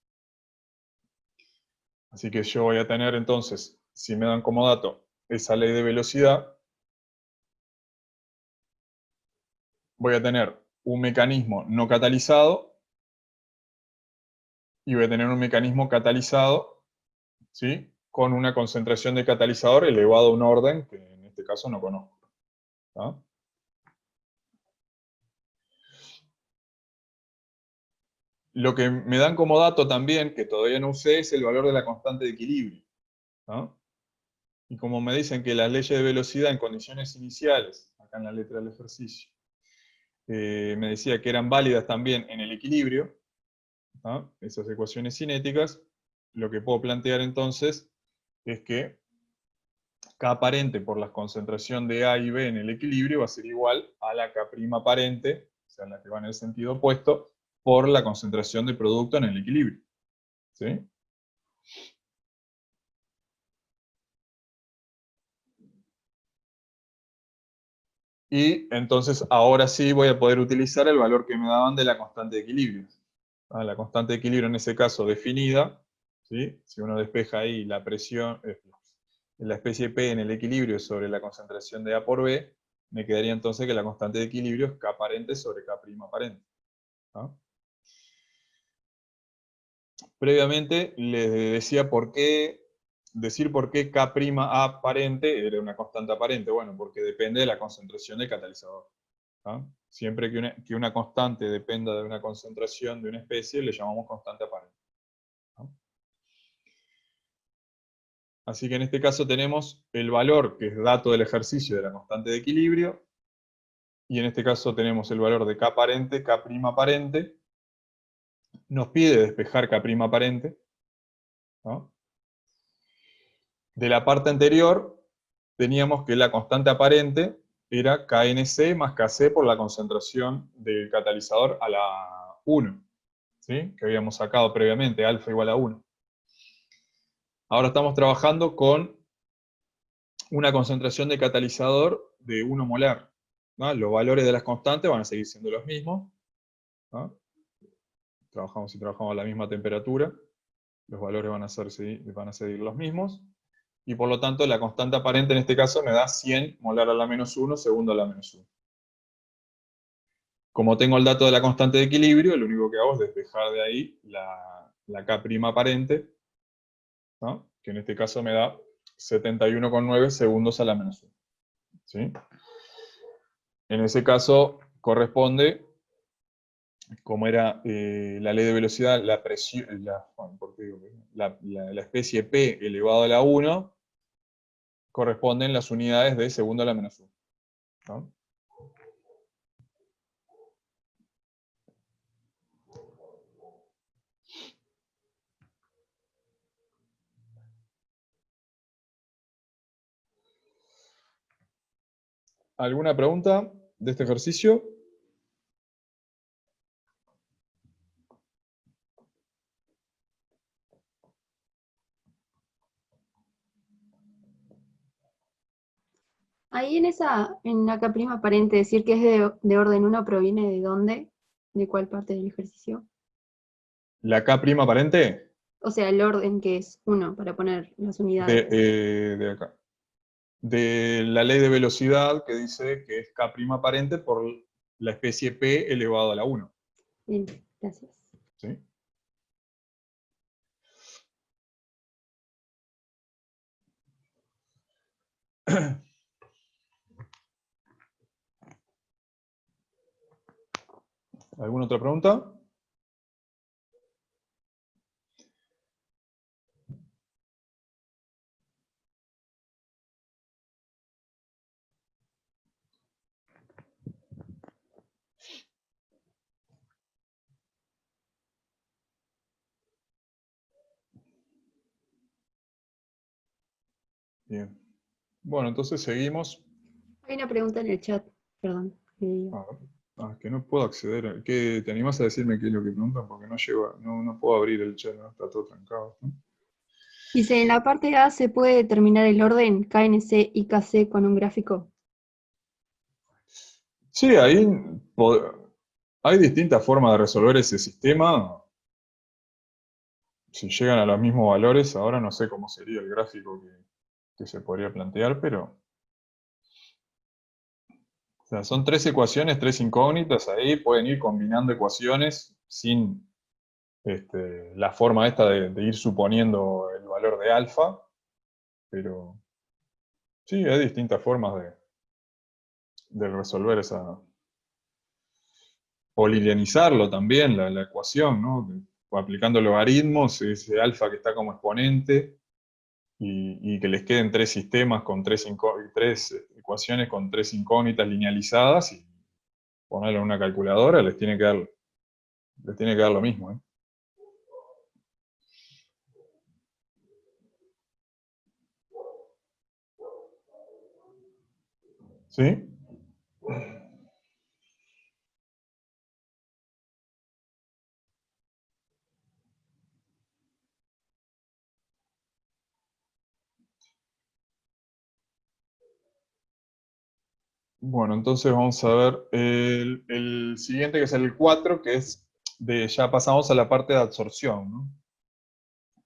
Así que yo voy a tener entonces, si me dan como dato esa ley de velocidad, voy a tener un mecanismo no catalizado y voy a tener un mecanismo catalizado, ¿sí?, con una concentración de catalizador elevado a un orden que en este caso no conozco. ¿Tá? Lo que me dan como dato también, que todavía no usé, es el valor de la constante de equilibrio. ¿Tá? Y como me dicen que las leyes de velocidad en condiciones iniciales, acá en la letra del ejercicio, me decía que eran válidas también en el equilibrio, ¿tá?, esas ecuaciones cinéticas, lo que puedo plantear entonces es que K aparente por la concentración de A y B en el equilibrio va a ser igual a la K' aparente, o sea, la que va en el sentido opuesto, por la concentración de producto en el equilibrio. ¿Sí? Y entonces ahora sí voy a poder utilizar el valor que me daban de la constante de equilibrio. La constante de equilibrio en ese caso definida, ¿sí?, si uno despeja ahí la presión, la especie P en el equilibrio sobre la concentración de A por B, me quedaría entonces que la constante de equilibrio es K aparente sobre K' aparente. ¿Ah? Previamente les decía decir por qué K' aparente era una constante aparente. Bueno, porque depende de la concentración del catalizador. ¿Ah? Siempre que una constante dependa de una concentración de una especie, le llamamos constante aparente. ¿Ah? Así que en este caso tenemos el valor, que es dato del ejercicio de la constante de equilibrio, y en este caso tenemos el valor de K aparente, K' aparente. Nos pide despejar K' aparente, ¿no? De la parte anterior, teníamos que la constante aparente era KNC más KC por la concentración del catalizador a la 1, ¿sí?, que habíamos sacado previamente, alfa igual a 1. Ahora estamos trabajando con una concentración de catalizador de 1 molar. ¿No? Los valores de las constantes van a seguir siendo los mismos. ¿No? Si trabajamos a la misma temperatura, los valores van a seguir los mismos. Y por lo tanto, la constante aparente en este caso me da 100 molar a la menos 1, segundo a la menos 1. Como tengo el dato de la constante de equilibrio, lo único que hago es despejar de ahí la K' aparente, ¿no?, que en este caso me da 71,9 segundos a la menos 1. ¿Sí? En ese caso corresponde, como era la ley de velocidad, la especie P elevado a la 1, corresponden las unidades de segundo a la menos 1. ¿No? ¿Alguna pregunta de este ejercicio? Ahí en la K' aparente, decir que es de orden 1 proviene de dónde, de cuál parte del ejercicio. ¿La K' aparente? O sea, el orden que es 1 para poner las unidades. De acá. De la ley de velocidad que dice que es K' aparente por la especie P elevado a la 1. Bien, gracias. ¿Sí? ¿Alguna otra pregunta? Bien. Bueno, entonces seguimos. Hay una pregunta en el chat, perdón. A ver. Que no puedo acceder. ¿Te animás a decirme qué es lo que preguntan? Porque no llego, no puedo abrir el chat, ¿no? Está todo trancado, ¿no? Dice, en la parte A se puede determinar el orden KNC y KC con un gráfico. Sí, ahí hay distintas formas de resolver ese sistema. Si llegan a los mismos valores, ahora no sé cómo sería el gráfico que se podría plantear, pero... O sea, son 3 ecuaciones, 3 incógnitas, ahí pueden ir combinando ecuaciones sin la forma esta de ir suponiendo el valor de alfa, pero sí, hay distintas formas de resolver esa... O linearizarlo también, la ecuación, ¿no? O aplicando logaritmos, ese alfa que está como exponente, y que les queden 3 sistemas con 3 ecuaciones con 3 incógnitas linealizadas, y ponerlo en una calculadora, les tiene que dar lo mismo, ¿eh? ¿Sí? Bueno, entonces vamos a ver el siguiente, que es el 4, que es ya pasamos a la parte de absorción, ¿no?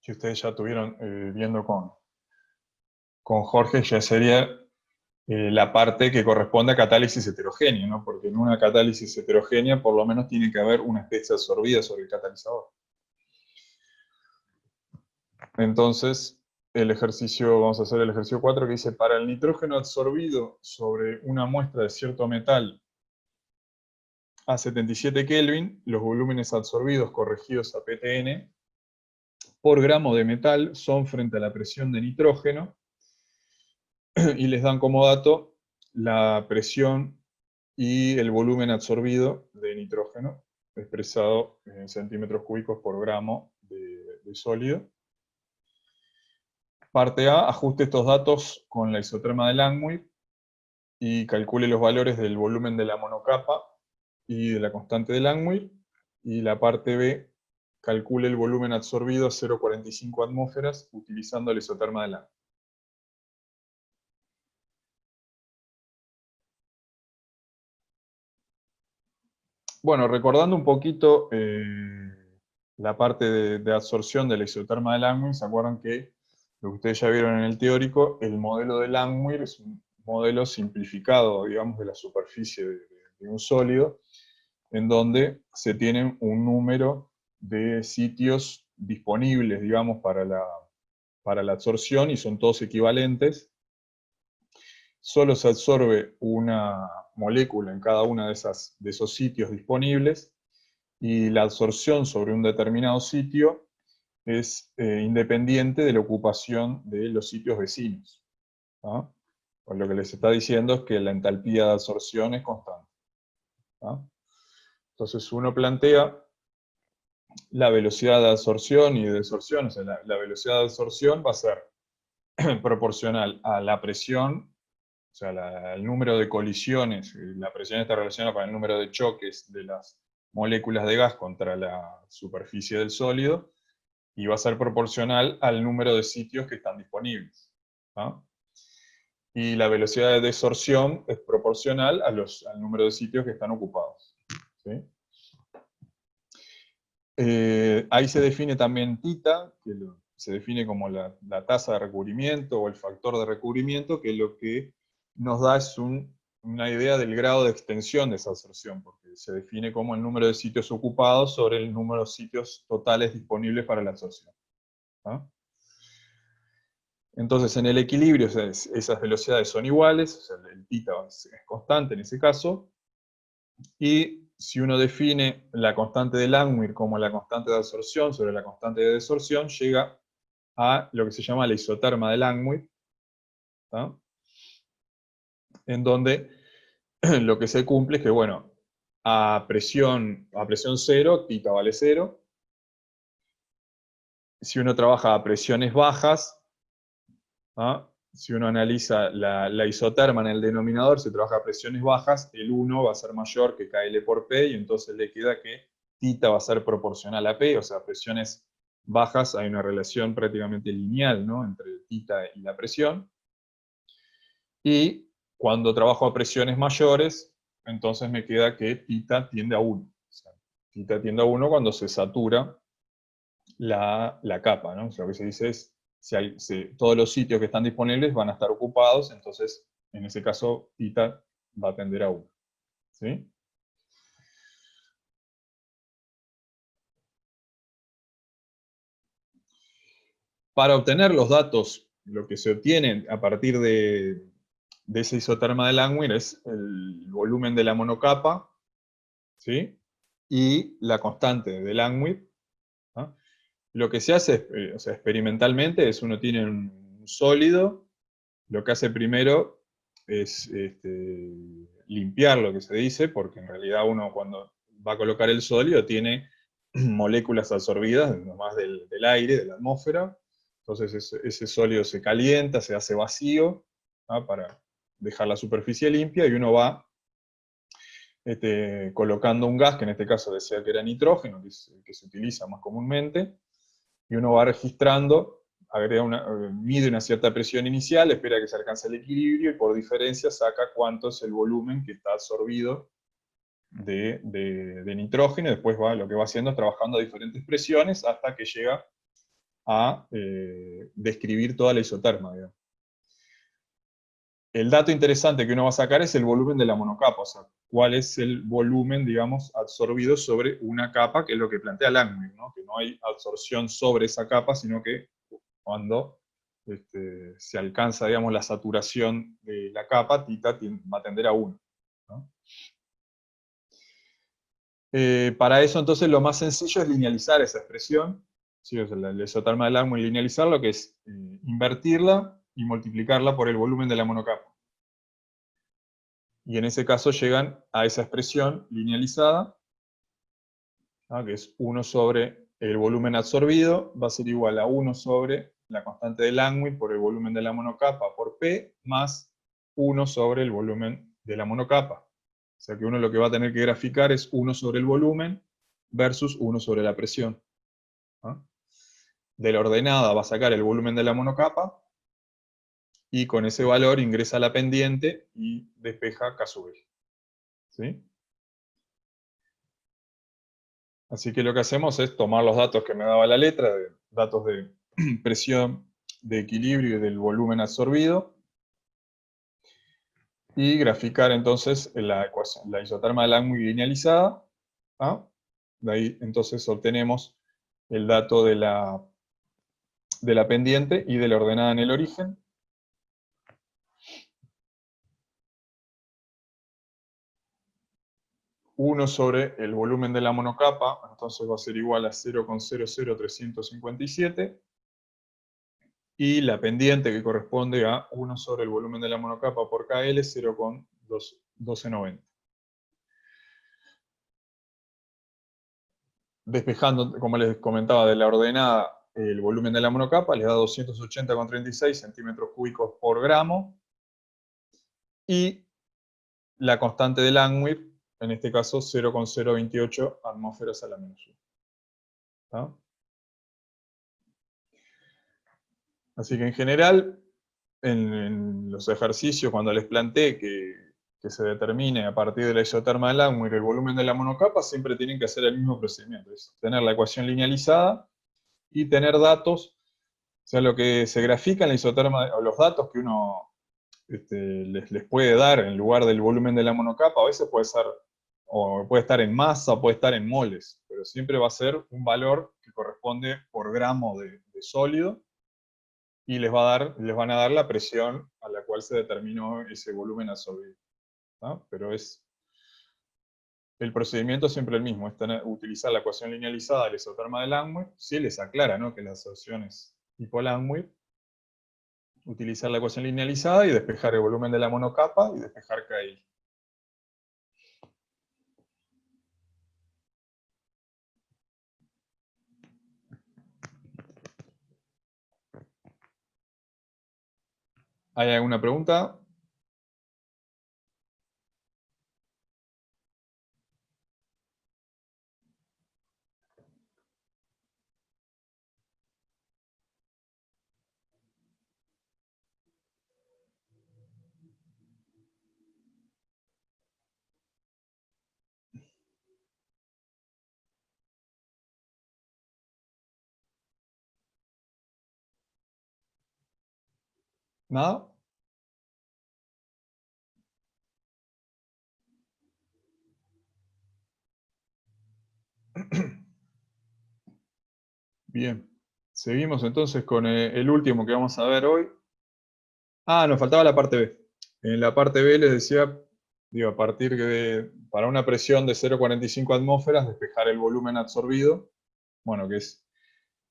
Que ustedes ya estuvieron viendo con Jorge, ya sería la parte que corresponde a catálisis heterogénea, ¿no? Porque en una catálisis heterogénea por lo menos tiene que haber una especie absorbida sobre el catalizador. Entonces, vamos a hacer el ejercicio 4, que dice, para el nitrógeno absorbido sobre una muestra de cierto metal a 77 Kelvin, los volúmenes absorbidos corregidos a ppn por gramo de metal son frente a la presión de nitrógeno, y les dan como dato la presión y el volumen absorbido de nitrógeno, expresado en centímetros cúbicos por gramo de sólido. Parte A, ajuste estos datos con la isoterma de Langmuir y calcule los valores del volumen de la monocapa y de la constante de Langmuir. Y la parte B, calcule el volumen absorbido a 0,45 atmósferas utilizando la isoterma de Langmuir. Bueno, recordando un poquito la parte de absorción de la isoterma de Langmuir, ¿se acuerdan que lo que ustedes ya vieron en el teórico, el modelo de Langmuir es un modelo simplificado, digamos, de la superficie de un sólido, en donde se tienen un número de sitios disponibles, digamos, para la absorción, y son todos equivalentes. Solo se absorbe una molécula en cada uno de esos sitios disponibles, y la absorción sobre un determinado sitio es independiente de la ocupación de los sitios vecinos, ¿no? Pues lo que les está diciendo es que la entalpía de absorción es constante, ¿no? Entonces uno plantea la velocidad de absorción y de desorción, o sea, la velocidad de absorción va a ser proporcional a la presión, o sea, el número de colisiones, la presión está relacionada con el número de choques de las moléculas de gas contra la superficie del sólido, y va a ser proporcional al número de sitios que están disponibles, ¿no? Y la velocidad de desorción es proporcional al número de sitios que están ocupados, ¿sí? Ahí se define también θ, que se define como la tasa de recubrimiento o el factor de recubrimiento, que lo que nos da es un una idea del grado de extensión de esa absorción, porque se define como el número de sitios ocupados sobre el número de sitios totales disponibles para la absorción. ¿Ah? Entonces, en el equilibrio esas velocidades son iguales, o sea, el θ es constante en ese caso, y si uno define la constante de Langmuir como la constante de absorción sobre la constante de desorción, llega a lo que se llama la isoterma de Langmuir, ¿tá? En donde lo que se cumple es que, bueno, a presión cero, θ vale 0. Si uno trabaja a presiones bajas, ¿ah? Si uno analiza la isoterma en el denominador, se trabaja a presiones bajas, el 1 va a ser mayor que KL por P, y entonces le queda que θ va a ser proporcional a P, o sea, a presiones bajas hay una relación prácticamente lineal, ¿no?, entre θ y la presión. Y cuando trabajo a presiones mayores, entonces me queda que θ tiende a 1. O sea, θ tiende a 1 cuando se satura la capa, ¿no? O sea, lo que se dice es, si todos los sitios que están disponibles van a estar ocupados, entonces, en ese caso, θ va a tender a 1. ¿Sí? Para obtener los datos, lo que se obtiene a partir de esa isoterma de Langmuir es el volumen de la monocapa, ¿sí?, y la constante de Langmuir. ¿Ah? Lo que se hace, o sea, experimentalmente, es uno tiene un sólido, lo que hace primero es limpiar, lo que se dice, porque en realidad uno cuando va a colocar el sólido tiene moléculas absorbidas, nomás del aire, de la atmósfera. Entonces ese sólido se calienta, se hace vacío, ¿ah?, para dejar la superficie limpia, y uno va colocando un gas, que en este caso decía que era nitrógeno, que es el que se utiliza más comúnmente, y uno va registrando, mide una cierta presión inicial, espera que se alcance el equilibrio, y por diferencia saca cuánto es el volumen que está absorbido de nitrógeno, y después lo que va haciendo es trabajando a diferentes presiones hasta que llega a describir toda la isoterma, digamos. El dato interesante que uno va a sacar es el volumen de la monocapa, o sea, cuál es el volumen, digamos, absorbido sobre una capa, que es lo que plantea Langmuir, ¿no? Que no hay absorción sobre esa capa, sino que cuando se alcanza, digamos, la saturación de la capa, θ va a tender a 1. ¿No? Para eso, entonces, lo más sencillo es linealizar esa expresión, ¿sí? O sea, la isoterma de Langmuir, linealizarlo, que es invertirla y multiplicarla por el volumen de la monocapa. Y en ese caso llegan a esa expresión linealizada, ¿no?, que es 1 sobre el volumen absorbido, va a ser igual a 1 sobre la constante de Langmuir por el volumen de la monocapa por P, más 1 sobre el volumen de la monocapa. O sea que uno lo que va a tener que graficar es 1 sobre el volumen versus 1 sobre la presión. ¿No? De la ordenada va a sacar el volumen de la monocapa, y con ese valor ingresa a la pendiente y despeja K sub L. ¿Sí? Así que lo que hacemos es tomar los datos que me daba la letra, datos de presión, de equilibrio y del volumen absorbido, y graficar entonces la isoterma de Langmuir linealizada. ¿Ah? De ahí entonces obtenemos el dato de la pendiente y de la ordenada en el origen. Uno sobre el volumen de la monocapa, entonces va a ser igual a 0,00357, y la pendiente, que corresponde a 1 sobre el volumen de la monocapa por KL, 0,1290. Despejando, como les comentaba, de la ordenada el volumen de la monocapa, les da 280,36 centímetros cúbicos por gramo, y la constante de Langmuir, en este caso 0,028 atmósferas a la menos 1. ¿Ah? Así que en general, en los ejercicios, cuando les planteé que se determine a partir de la isoterma de Langmuir el volumen de la monocapa, siempre tienen que hacer el mismo procedimiento, es tener la ecuación linealizada y tener datos, o sea, lo que se grafica en la isoterma, o los datos que uno les puede dar en lugar del volumen de la monocapa, a veces puede ser, o puede estar en masa, o puede estar en moles, pero siempre va a ser un valor que corresponde por gramo de sólido, y les van a dar la presión a la cual se determinó ese volumen absorbido, ¿no? Pero el procedimiento es siempre el mismo, es utilizar la ecuación linealizada del isoterma de Langmuir. Sí les aclara, ¿no?, que la absorción es tipo Langmuir. Utilizar la ecuación linealizada y despejar el volumen de la monocapa y despejar KI. ¿Hay alguna pregunta? ¿Nada? Bien. Seguimos entonces con el último que vamos a ver hoy. Ah, nos faltaba la parte B. En la parte B les decía, digo, a partir para una presión de 0,45 atmósferas, despejar el volumen absorbido, bueno, que es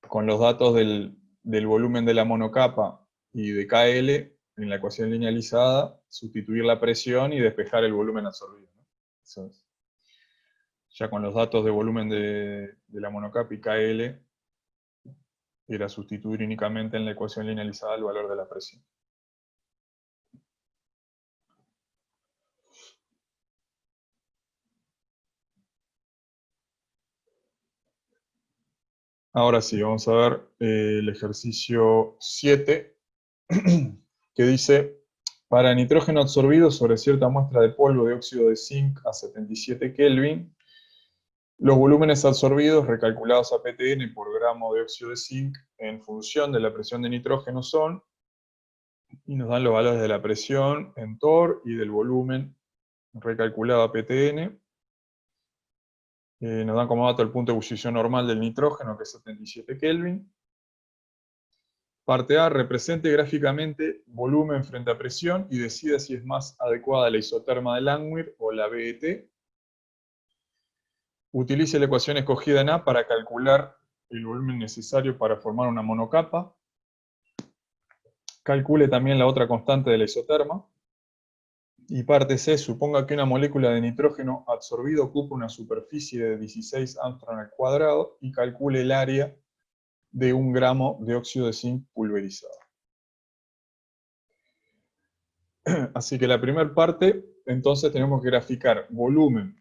con los datos del volumen de la monocapa y de KL, en la ecuación linealizada, sustituir la presión y despejar el volumen absorbido, ¿no? Eso es. Ya con los datos de volumen de la monocapa y KL, era sustituir únicamente en la ecuación linealizada el valor de la presión. Ahora sí, vamos a ver el ejercicio 7, que dice, para nitrógeno absorbido sobre cierta muestra de polvo de óxido de zinc a 77 Kelvin, los volúmenes absorbidos recalculados a ppn por gramo de óxido de zinc en función de la presión de nitrógeno son, y nos dan los valores de la presión en torr y del volumen recalculado a ppn. Nos dan como dato el punto de ebullición normal del nitrógeno, que es 77 Kelvin. Parte A, represente gráficamente volumen frente a presión y decida si es más adecuada la isoterma de Langmuir o la BET. Utilice la ecuación escogida en A para calcular el volumen necesario para formar una monocapa. Calcule también la otra constante de la isoterma. Y parte C, suponga que una molécula de nitrógeno absorbido ocupa una superficie de 16 Armstrong al cuadrado y calcule el área de 1 gramo de óxido de zinc pulverizado. Así que la primera parte, entonces tenemos que graficar volumen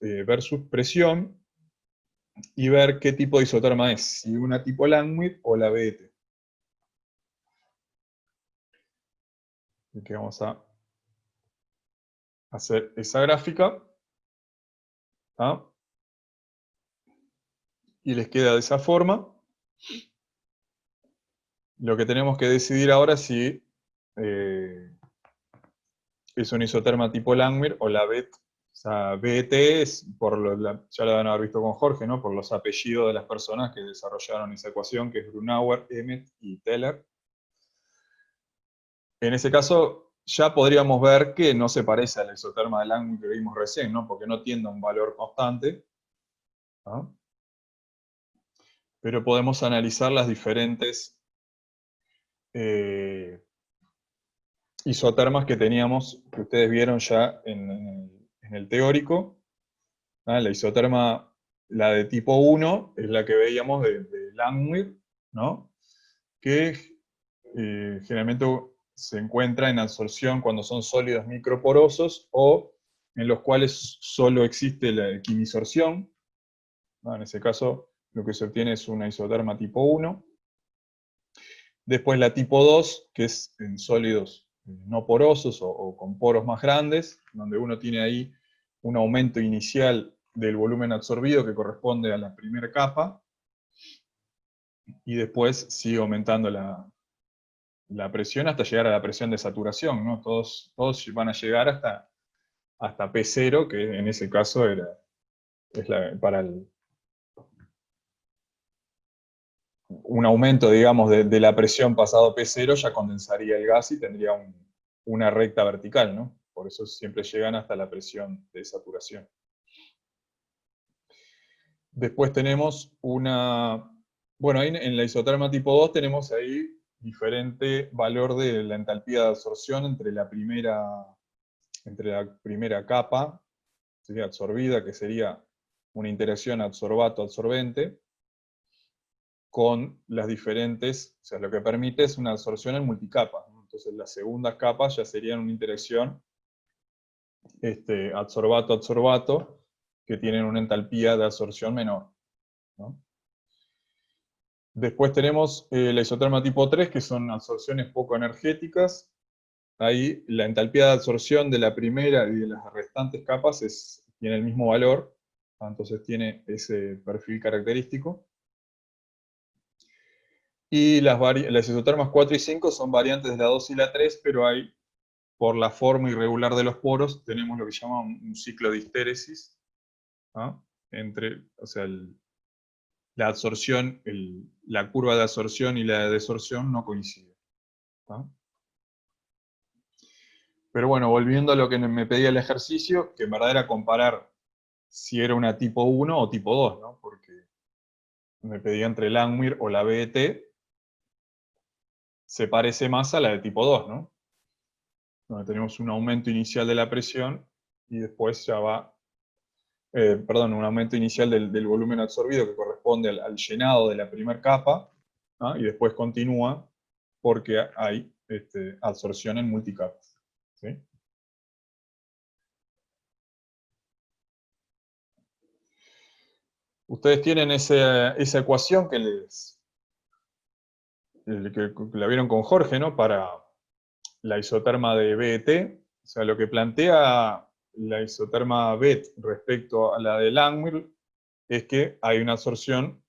versus presión y ver qué tipo de isoterma es, si una tipo Langmuir o la BET. Así que vamos a hacer esa gráfica. ¿Ah? Y les queda de esa forma. Lo que tenemos que decidir ahora es si es un isoterma tipo Langmuir o la BET. O sea, BET es, ya lo van a haber visto con Jorge, ¿no?, por los apellidos de las personas que desarrollaron esa ecuación, que es Grunauer, Emmet y Teller. En ese caso, ya podríamos ver que no se parece al isoterma de Langmuir que vimos recién, ¿no?, porque no tiende a un valor constante, ¿no? Pero podemos analizar las diferentes isotermas que teníamos, que ustedes vieron ya en el teórico. ¿Ah? La isoterma, la de tipo 1, es la que veíamos de Langmuir, ¿no?, que generalmente se encuentra en absorción cuando son sólidos microporosos o en los cuales solo existe la quimisorción, ¿no? En ese caso, lo que se obtiene es una isoterma tipo 1. Después la tipo 2, que es en sólidos no porosos o con poros más grandes, donde uno tiene ahí un aumento inicial del volumen absorbido que corresponde a la primera capa, y después sigue aumentando la presión hasta llegar a la presión de saturación, ¿no? Todos van a llegar hasta P0, que en ese caso para un aumento, digamos, de la presión pasado P0, ya condensaría el gas y tendría una recta vertical, ¿no? Por eso siempre llegan hasta la presión de saturación. Después tenemos bueno, ahí en la isoterma tipo 2 tenemos ahí diferente valor de la entalpía de absorción entre la primera capa, sería absorbida, que sería una interacción absorbato-absorbente, con las diferentes, o sea, lo que permite es una absorción en multicapa, ¿no? Entonces las segundas capas ya serían una interacción adsorbato-adsorbato, que tienen una entalpía de absorción menor, ¿no? Después tenemos la isoterma tipo 3, que son absorciones poco energéticas. Ahí la entalpía de absorción de la primera y de las restantes capas tiene el mismo valor, entonces tiene ese perfil característico. Y las isotermas 4 y 5 son variantes de la 2 y la 3, pero hay, por la forma irregular de los poros, tenemos lo que se llama un ciclo de histéresis, ¿no? O sea, la absorción, la curva de absorción y la de desorción no coinciden, ¿no? Pero bueno, volviendo a lo que me pedía el ejercicio, que en verdad era comparar si era una tipo 1 o tipo 2, ¿no? Porque me pedía entre Langmuir o la BET, se parece más a la de tipo 2, ¿no? Donde tenemos un aumento inicial de la presión y después ya va, perdón, un aumento inicial del volumen absorbido que corresponde al llenado de la primera capa, ¿no? Y después continúa porque hay absorción en multicapas, ¿sí? Ustedes tienen esa ecuación que la vieron con Jorge, ¿no? Para la isoterma de BET, o sea, lo que plantea la isoterma BET respecto a la de Langmuir es que hay una absorción,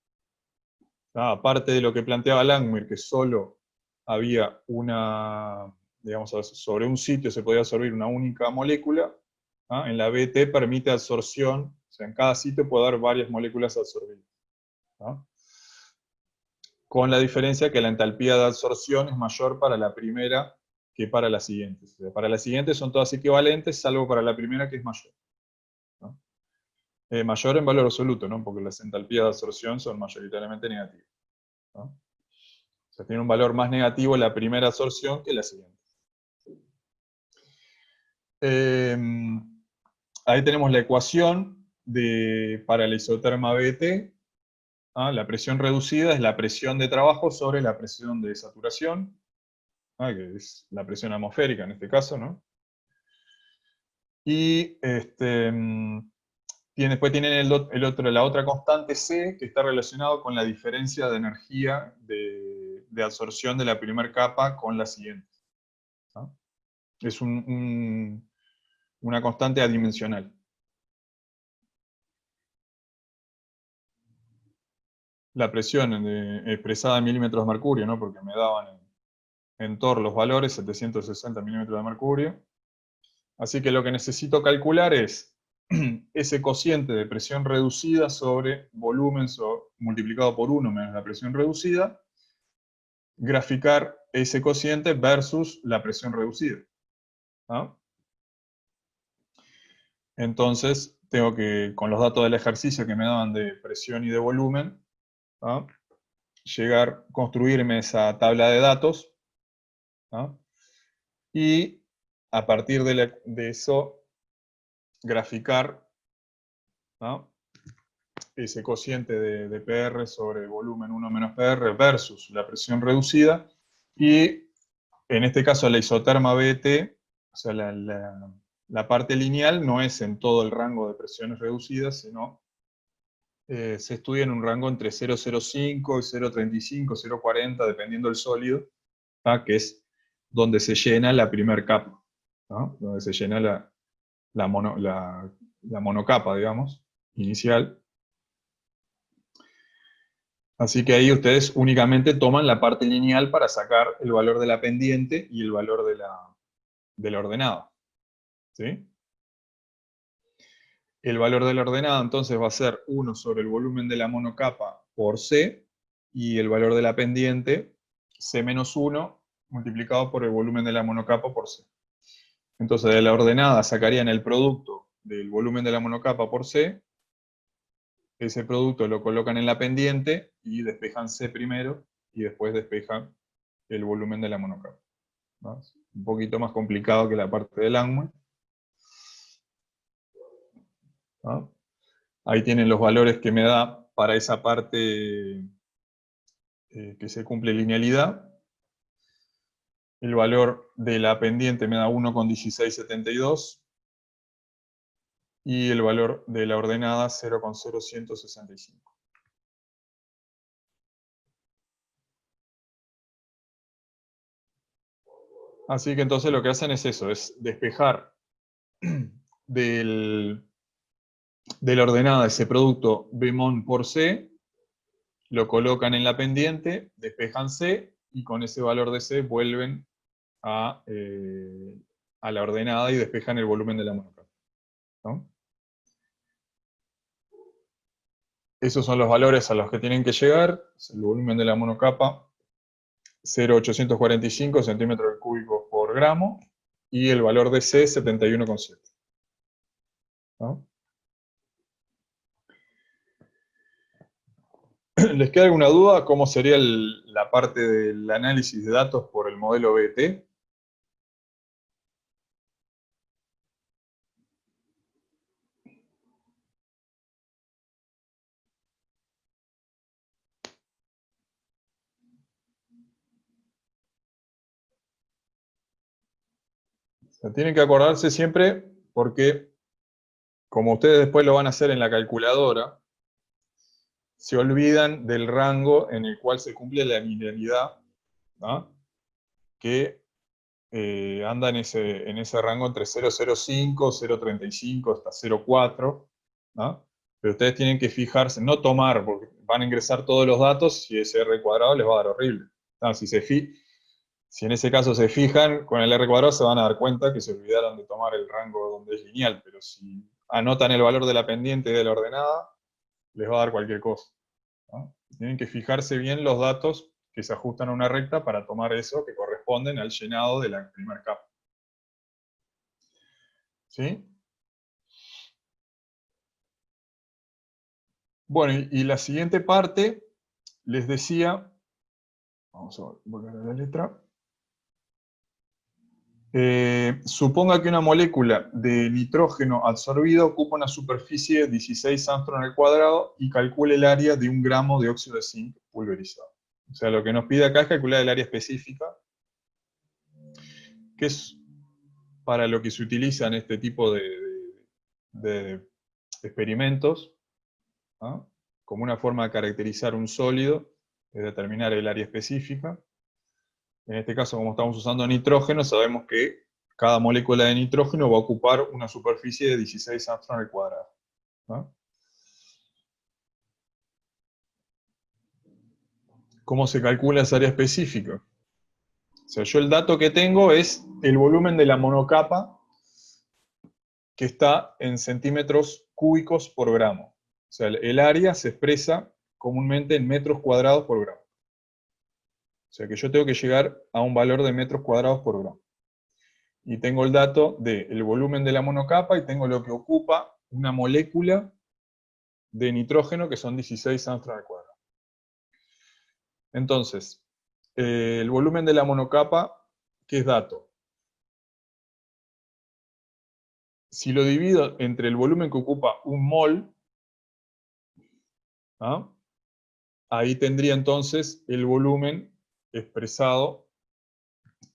aparte de lo que planteaba Langmuir, que solo había digamos, sobre un sitio se podía absorbir una única molécula, en la BET permite absorción, o sea, en cada sitio puede haber varias moléculas absorbidas, ¿no? Con la diferencia que la entalpía de absorción es mayor para la primera que para la siguiente. O sea, para la siguiente son todas equivalentes, salvo para la primera que es mayor, ¿no? Mayor en valor absoluto, ¿no? Porque las entalpías de absorción son mayoritariamente negativas, ¿no? O sea, tiene un valor más negativo la primera absorción que la siguiente. Ahí tenemos la ecuación para la isoterma BT. La presión reducida es la presión de trabajo sobre la presión de saturación, que es la presión atmosférica en este caso, ¿no? Y después tienen la otra constante C, que está relacionado con la diferencia de energía de absorción de la primera capa con la siguiente, ¿no? Es una constante adimensional. La presión expresada en milímetros de mercurio, ¿no? Porque me daban en Thor los valores, 760 milímetros de mercurio. Así que lo que necesito calcular es ese cociente de presión reducida sobre volumen multiplicado por 1 menos la presión reducida, graficar ese cociente versus la presión reducida, ¿no? Entonces, tengo que, con los datos del ejercicio que me daban de presión y de volumen, ¿no?, construirme esa tabla de datos, ¿no?, y a partir de eso, graficar, ¿no?, ese cociente de PR sobre volumen 1 menos PR versus la presión reducida, y en este caso la isoterma BT, o sea, la parte lineal no es en todo el rango de presiones reducidas, sino se estudia en un rango entre 0,05 y 0,35, 0,40, dependiendo del sólido, que es donde se llena la primera capa, ¿no?, donde se llena la monocapa, digamos, inicial. Así que ahí ustedes únicamente toman la parte lineal para sacar el valor de la pendiente y el valor de la ordenada. ¿Sí? El valor de la ordenada entonces va a ser 1 sobre el volumen de la monocapa por C, y el valor de la pendiente, C menos 1, multiplicado por el volumen de la monocapa por C. Entonces de la ordenada sacarían el producto del volumen de la monocapa por C, ese producto lo colocan en la pendiente y despejan C primero, y después despejan el volumen de la monocapa. ¿No? Un poquito más complicado que la parte del Langmuir. ¿No? Ahí tienen los valores que me da para esa parte que se cumple linealidad. El valor de la pendiente me da 1,1672 y el valor de la ordenada 0,0165. Así que entonces lo que hacen es eso, es despejar de la ordenada ese producto Bmol por C, lo colocan en la pendiente, despejan C, y con ese valor de C vuelven a la ordenada y despejan el volumen de la monocapa. ¿No? Esos son los valores a los que tienen que llegar. El volumen de la monocapa, 0,845 centímetros cúbicos por gramo, y el valor de C, 71,7. ¿No? ¿Les queda alguna duda? ¿Cómo sería la parte del análisis de datos por el modelo BT? O sea, tienen que acordarse siempre, porque como ustedes después lo van a hacer en la calculadora, se olvidan del rango en el cual se cumple la linealidad, ¿no? Que anda en ese rango entre 0,05, 0,35 hasta 0,4, ¿no? Pero ustedes tienen que fijarse, no tomar, porque van a ingresar todos los datos y ese R cuadrado les va a dar horrible. ¿No? Si en ese caso se fijan con el R cuadrado, se van a dar cuenta que se olvidaron de tomar el rango donde es lineal, pero si anotan el valor de la pendiente y de la ordenada, les va a dar cualquier cosa. ¿No? Tienen que fijarse bien los datos que se ajustan a una recta para tomar eso que corresponden al llenado de la primera capa. ¿Sí? Bueno, y la siguiente parte, les decía, vamos a volver a la letra. Suponga que una molécula de nitrógeno absorbido ocupa una superficie de 16 Armstrong al cuadrado y calcule el área de 1 gramo de óxido de zinc pulverizado. O sea, lo que nos pide acá es calcular el área específica, que es para lo que se utiliza en este tipo de experimentos, ¿no? Como una forma de caracterizar un sólido, es determinar el área específica. En este caso, como estamos usando nitrógeno, sabemos que cada molécula de nitrógeno va a ocupar una superficie de 16 Armstrong al cuadrado, ¿no? ¿Cómo se calcula esa área específica? O sea, yo el dato que tengo es el volumen de la monocapa, que está en centímetros cúbicos por gramo. O sea, el área se expresa comúnmente en metros cuadrados por gramo. O sea que yo tengo que llegar a un valor de metros cuadrados por gramo. Y tengo el dato del volumen de la monocapa y tengo lo que ocupa una molécula de nitrógeno, que son 16 Armstrong al cuadrado. Entonces, el volumen de la monocapa, ¿qué es dato? Si lo divido entre el volumen que ocupa un mol, ¿ah? Ahí tendría entonces el volumen expresado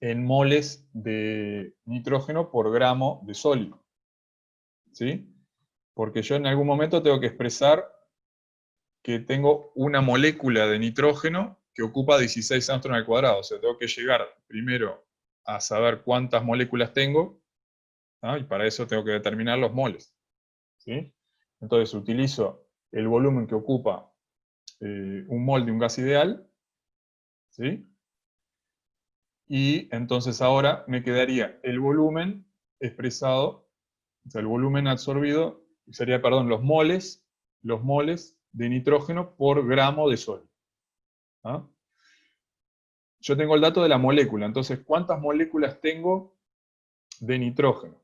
en moles de nitrógeno por gramo de sólido. ¿Sí? Porque yo en algún momento tengo que expresar que tengo una molécula de nitrógeno que ocupa 16 Armstrong al cuadrado. O sea, tengo que llegar primero a saber cuántas moléculas tengo, ¿no? Y para eso tengo que determinar los moles. ¿Sí? Entonces utilizo el volumen que ocupa un mol de un gas ideal, ¿sí? Y entonces ahora me quedaría el volumen expresado, o sea, el volumen absorbido, sería, perdón, los moles de nitrógeno por gramo de sólido. ¿Ah? Yo tengo el dato de la molécula, entonces, ¿cuántas moléculas tengo de nitrógeno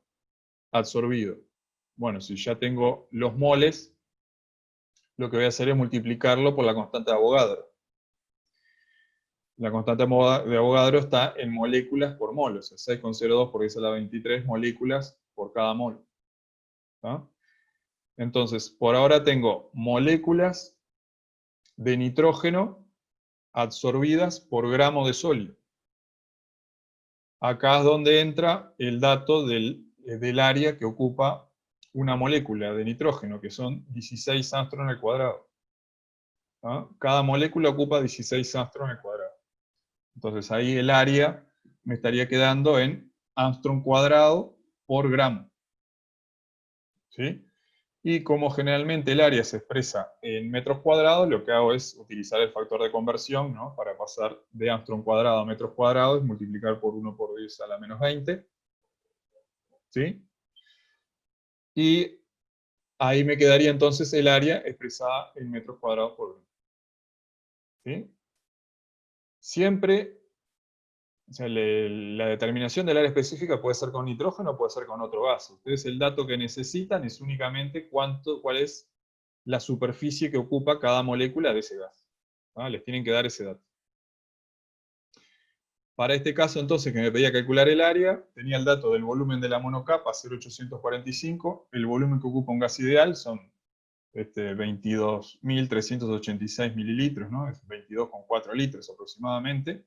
absorbido? Bueno, si ya tengo los moles, lo que voy a hacer es multiplicarlo por la constante de Avogadro. La constante de Avogadro está en moléculas por mol, o sea, 6,02 por 10 a la 23 moléculas por cada mol. ¿Ah? Entonces, por ahora tengo moléculas de nitrógeno absorbidas por gramo de sólido. Acá es donde entra el dato del área que ocupa una molécula de nitrógeno, que son 16 Armstrong al cuadrado. ¿Ah? Cada molécula ocupa 16 Armstrong al cuadrado. Entonces ahí el área me estaría quedando en Armstrong cuadrado por gramo. ¿Sí? Y como generalmente el área se expresa en metros cuadrados, lo que hago es utilizar el factor de conversión, ¿no? Para pasar de Armstrong cuadrado a metros cuadrados y multiplicar por 1 por 10 a la menos 20. ¿Sí? Y ahí me quedaría entonces el área expresada en metros cuadrados por gramo. ¿Sí? Siempre, o sea, la determinación del área específica puede ser con nitrógeno o puede ser con otro gas. Ustedes el dato que necesitan es únicamente cuál es la superficie que ocupa cada molécula de ese gas. ¿Ah? Les tienen que dar ese dato. Para este caso entonces que me pedía calcular el área, tenía el dato del volumen de la monocapa 0,845, el volumen que ocupa un gas ideal son 22.386 mililitros, ¿no? Es 22,4 litros aproximadamente.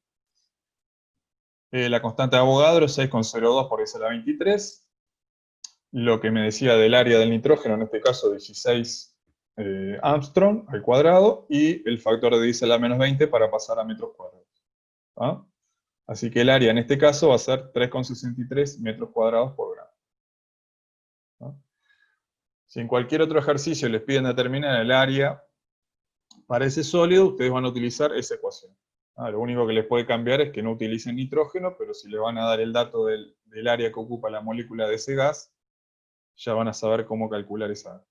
La constante de Avogadro, 6,02 por 10 a la 23. Lo que me decía del área del nitrógeno, en este caso 16 Armstrong al cuadrado, y el factor de 10 a la menos 20 para pasar a metros cuadrados. ¿Ah? Así que el área en este caso va a ser 3,63 metros cuadrados por gramo. ¿Ah? Si en cualquier otro ejercicio les piden determinar el área para ese sólido, ustedes van a utilizar esa ecuación. Lo único que les puede cambiar es que no utilicen nitrógeno, pero si le van a dar el dato del área que ocupa la molécula de ese gas, ya van a saber cómo calcular esa.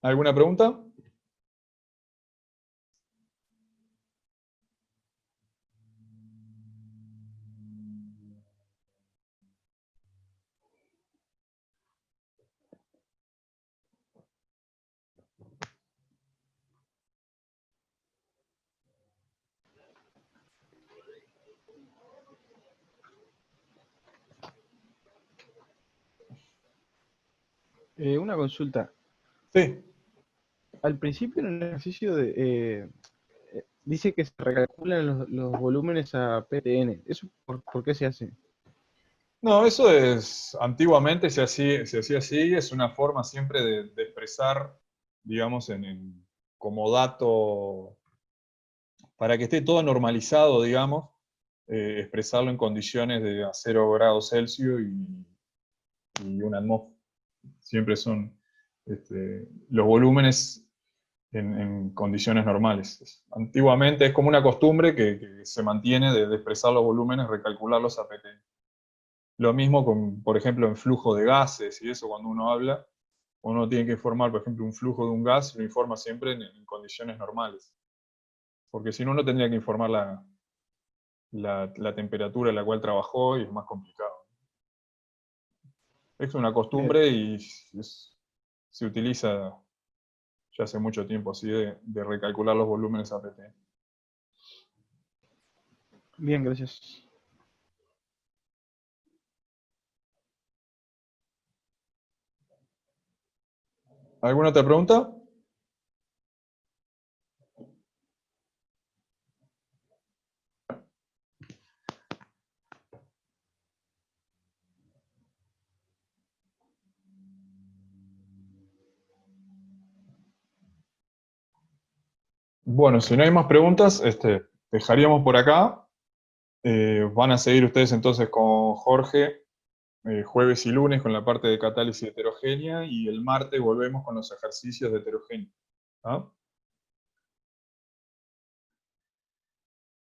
¿Alguna pregunta? Una consulta. Sí. Al principio en el ejercicio dice que se recalculan los volúmenes a PTN. ¿Eso por qué se hace? No, eso es, antiguamente se hacía así, es una forma siempre de expresar, digamos, como dato, para que esté todo normalizado, digamos, expresarlo en condiciones de a 0 grados Celsius y una atmósfera. Siempre son los volúmenes en condiciones normales. Antiguamente es como una costumbre que se mantiene de expresar los volúmenes, recalcularlos a PTN. Lo mismo con, por ejemplo, en flujo de gases y eso, cuando uno habla, uno tiene que informar, por ejemplo, un flujo de un gas, lo informa siempre en condiciones normales. Porque si no, uno tendría que informar la temperatura a la cual trabajó y es más complicado. Es una costumbre y se utiliza ya hace mucho tiempo así de recalcular los volúmenes a PTN. Bien, gracias. ¿Alguna otra pregunta? Bueno, si no hay más preguntas, dejaríamos por acá. Van a seguir ustedes entonces con Jorge jueves y lunes con la parte de catálisis heterogénea, y el martes volvemos con los ejercicios de heterogénea. ¿Ah?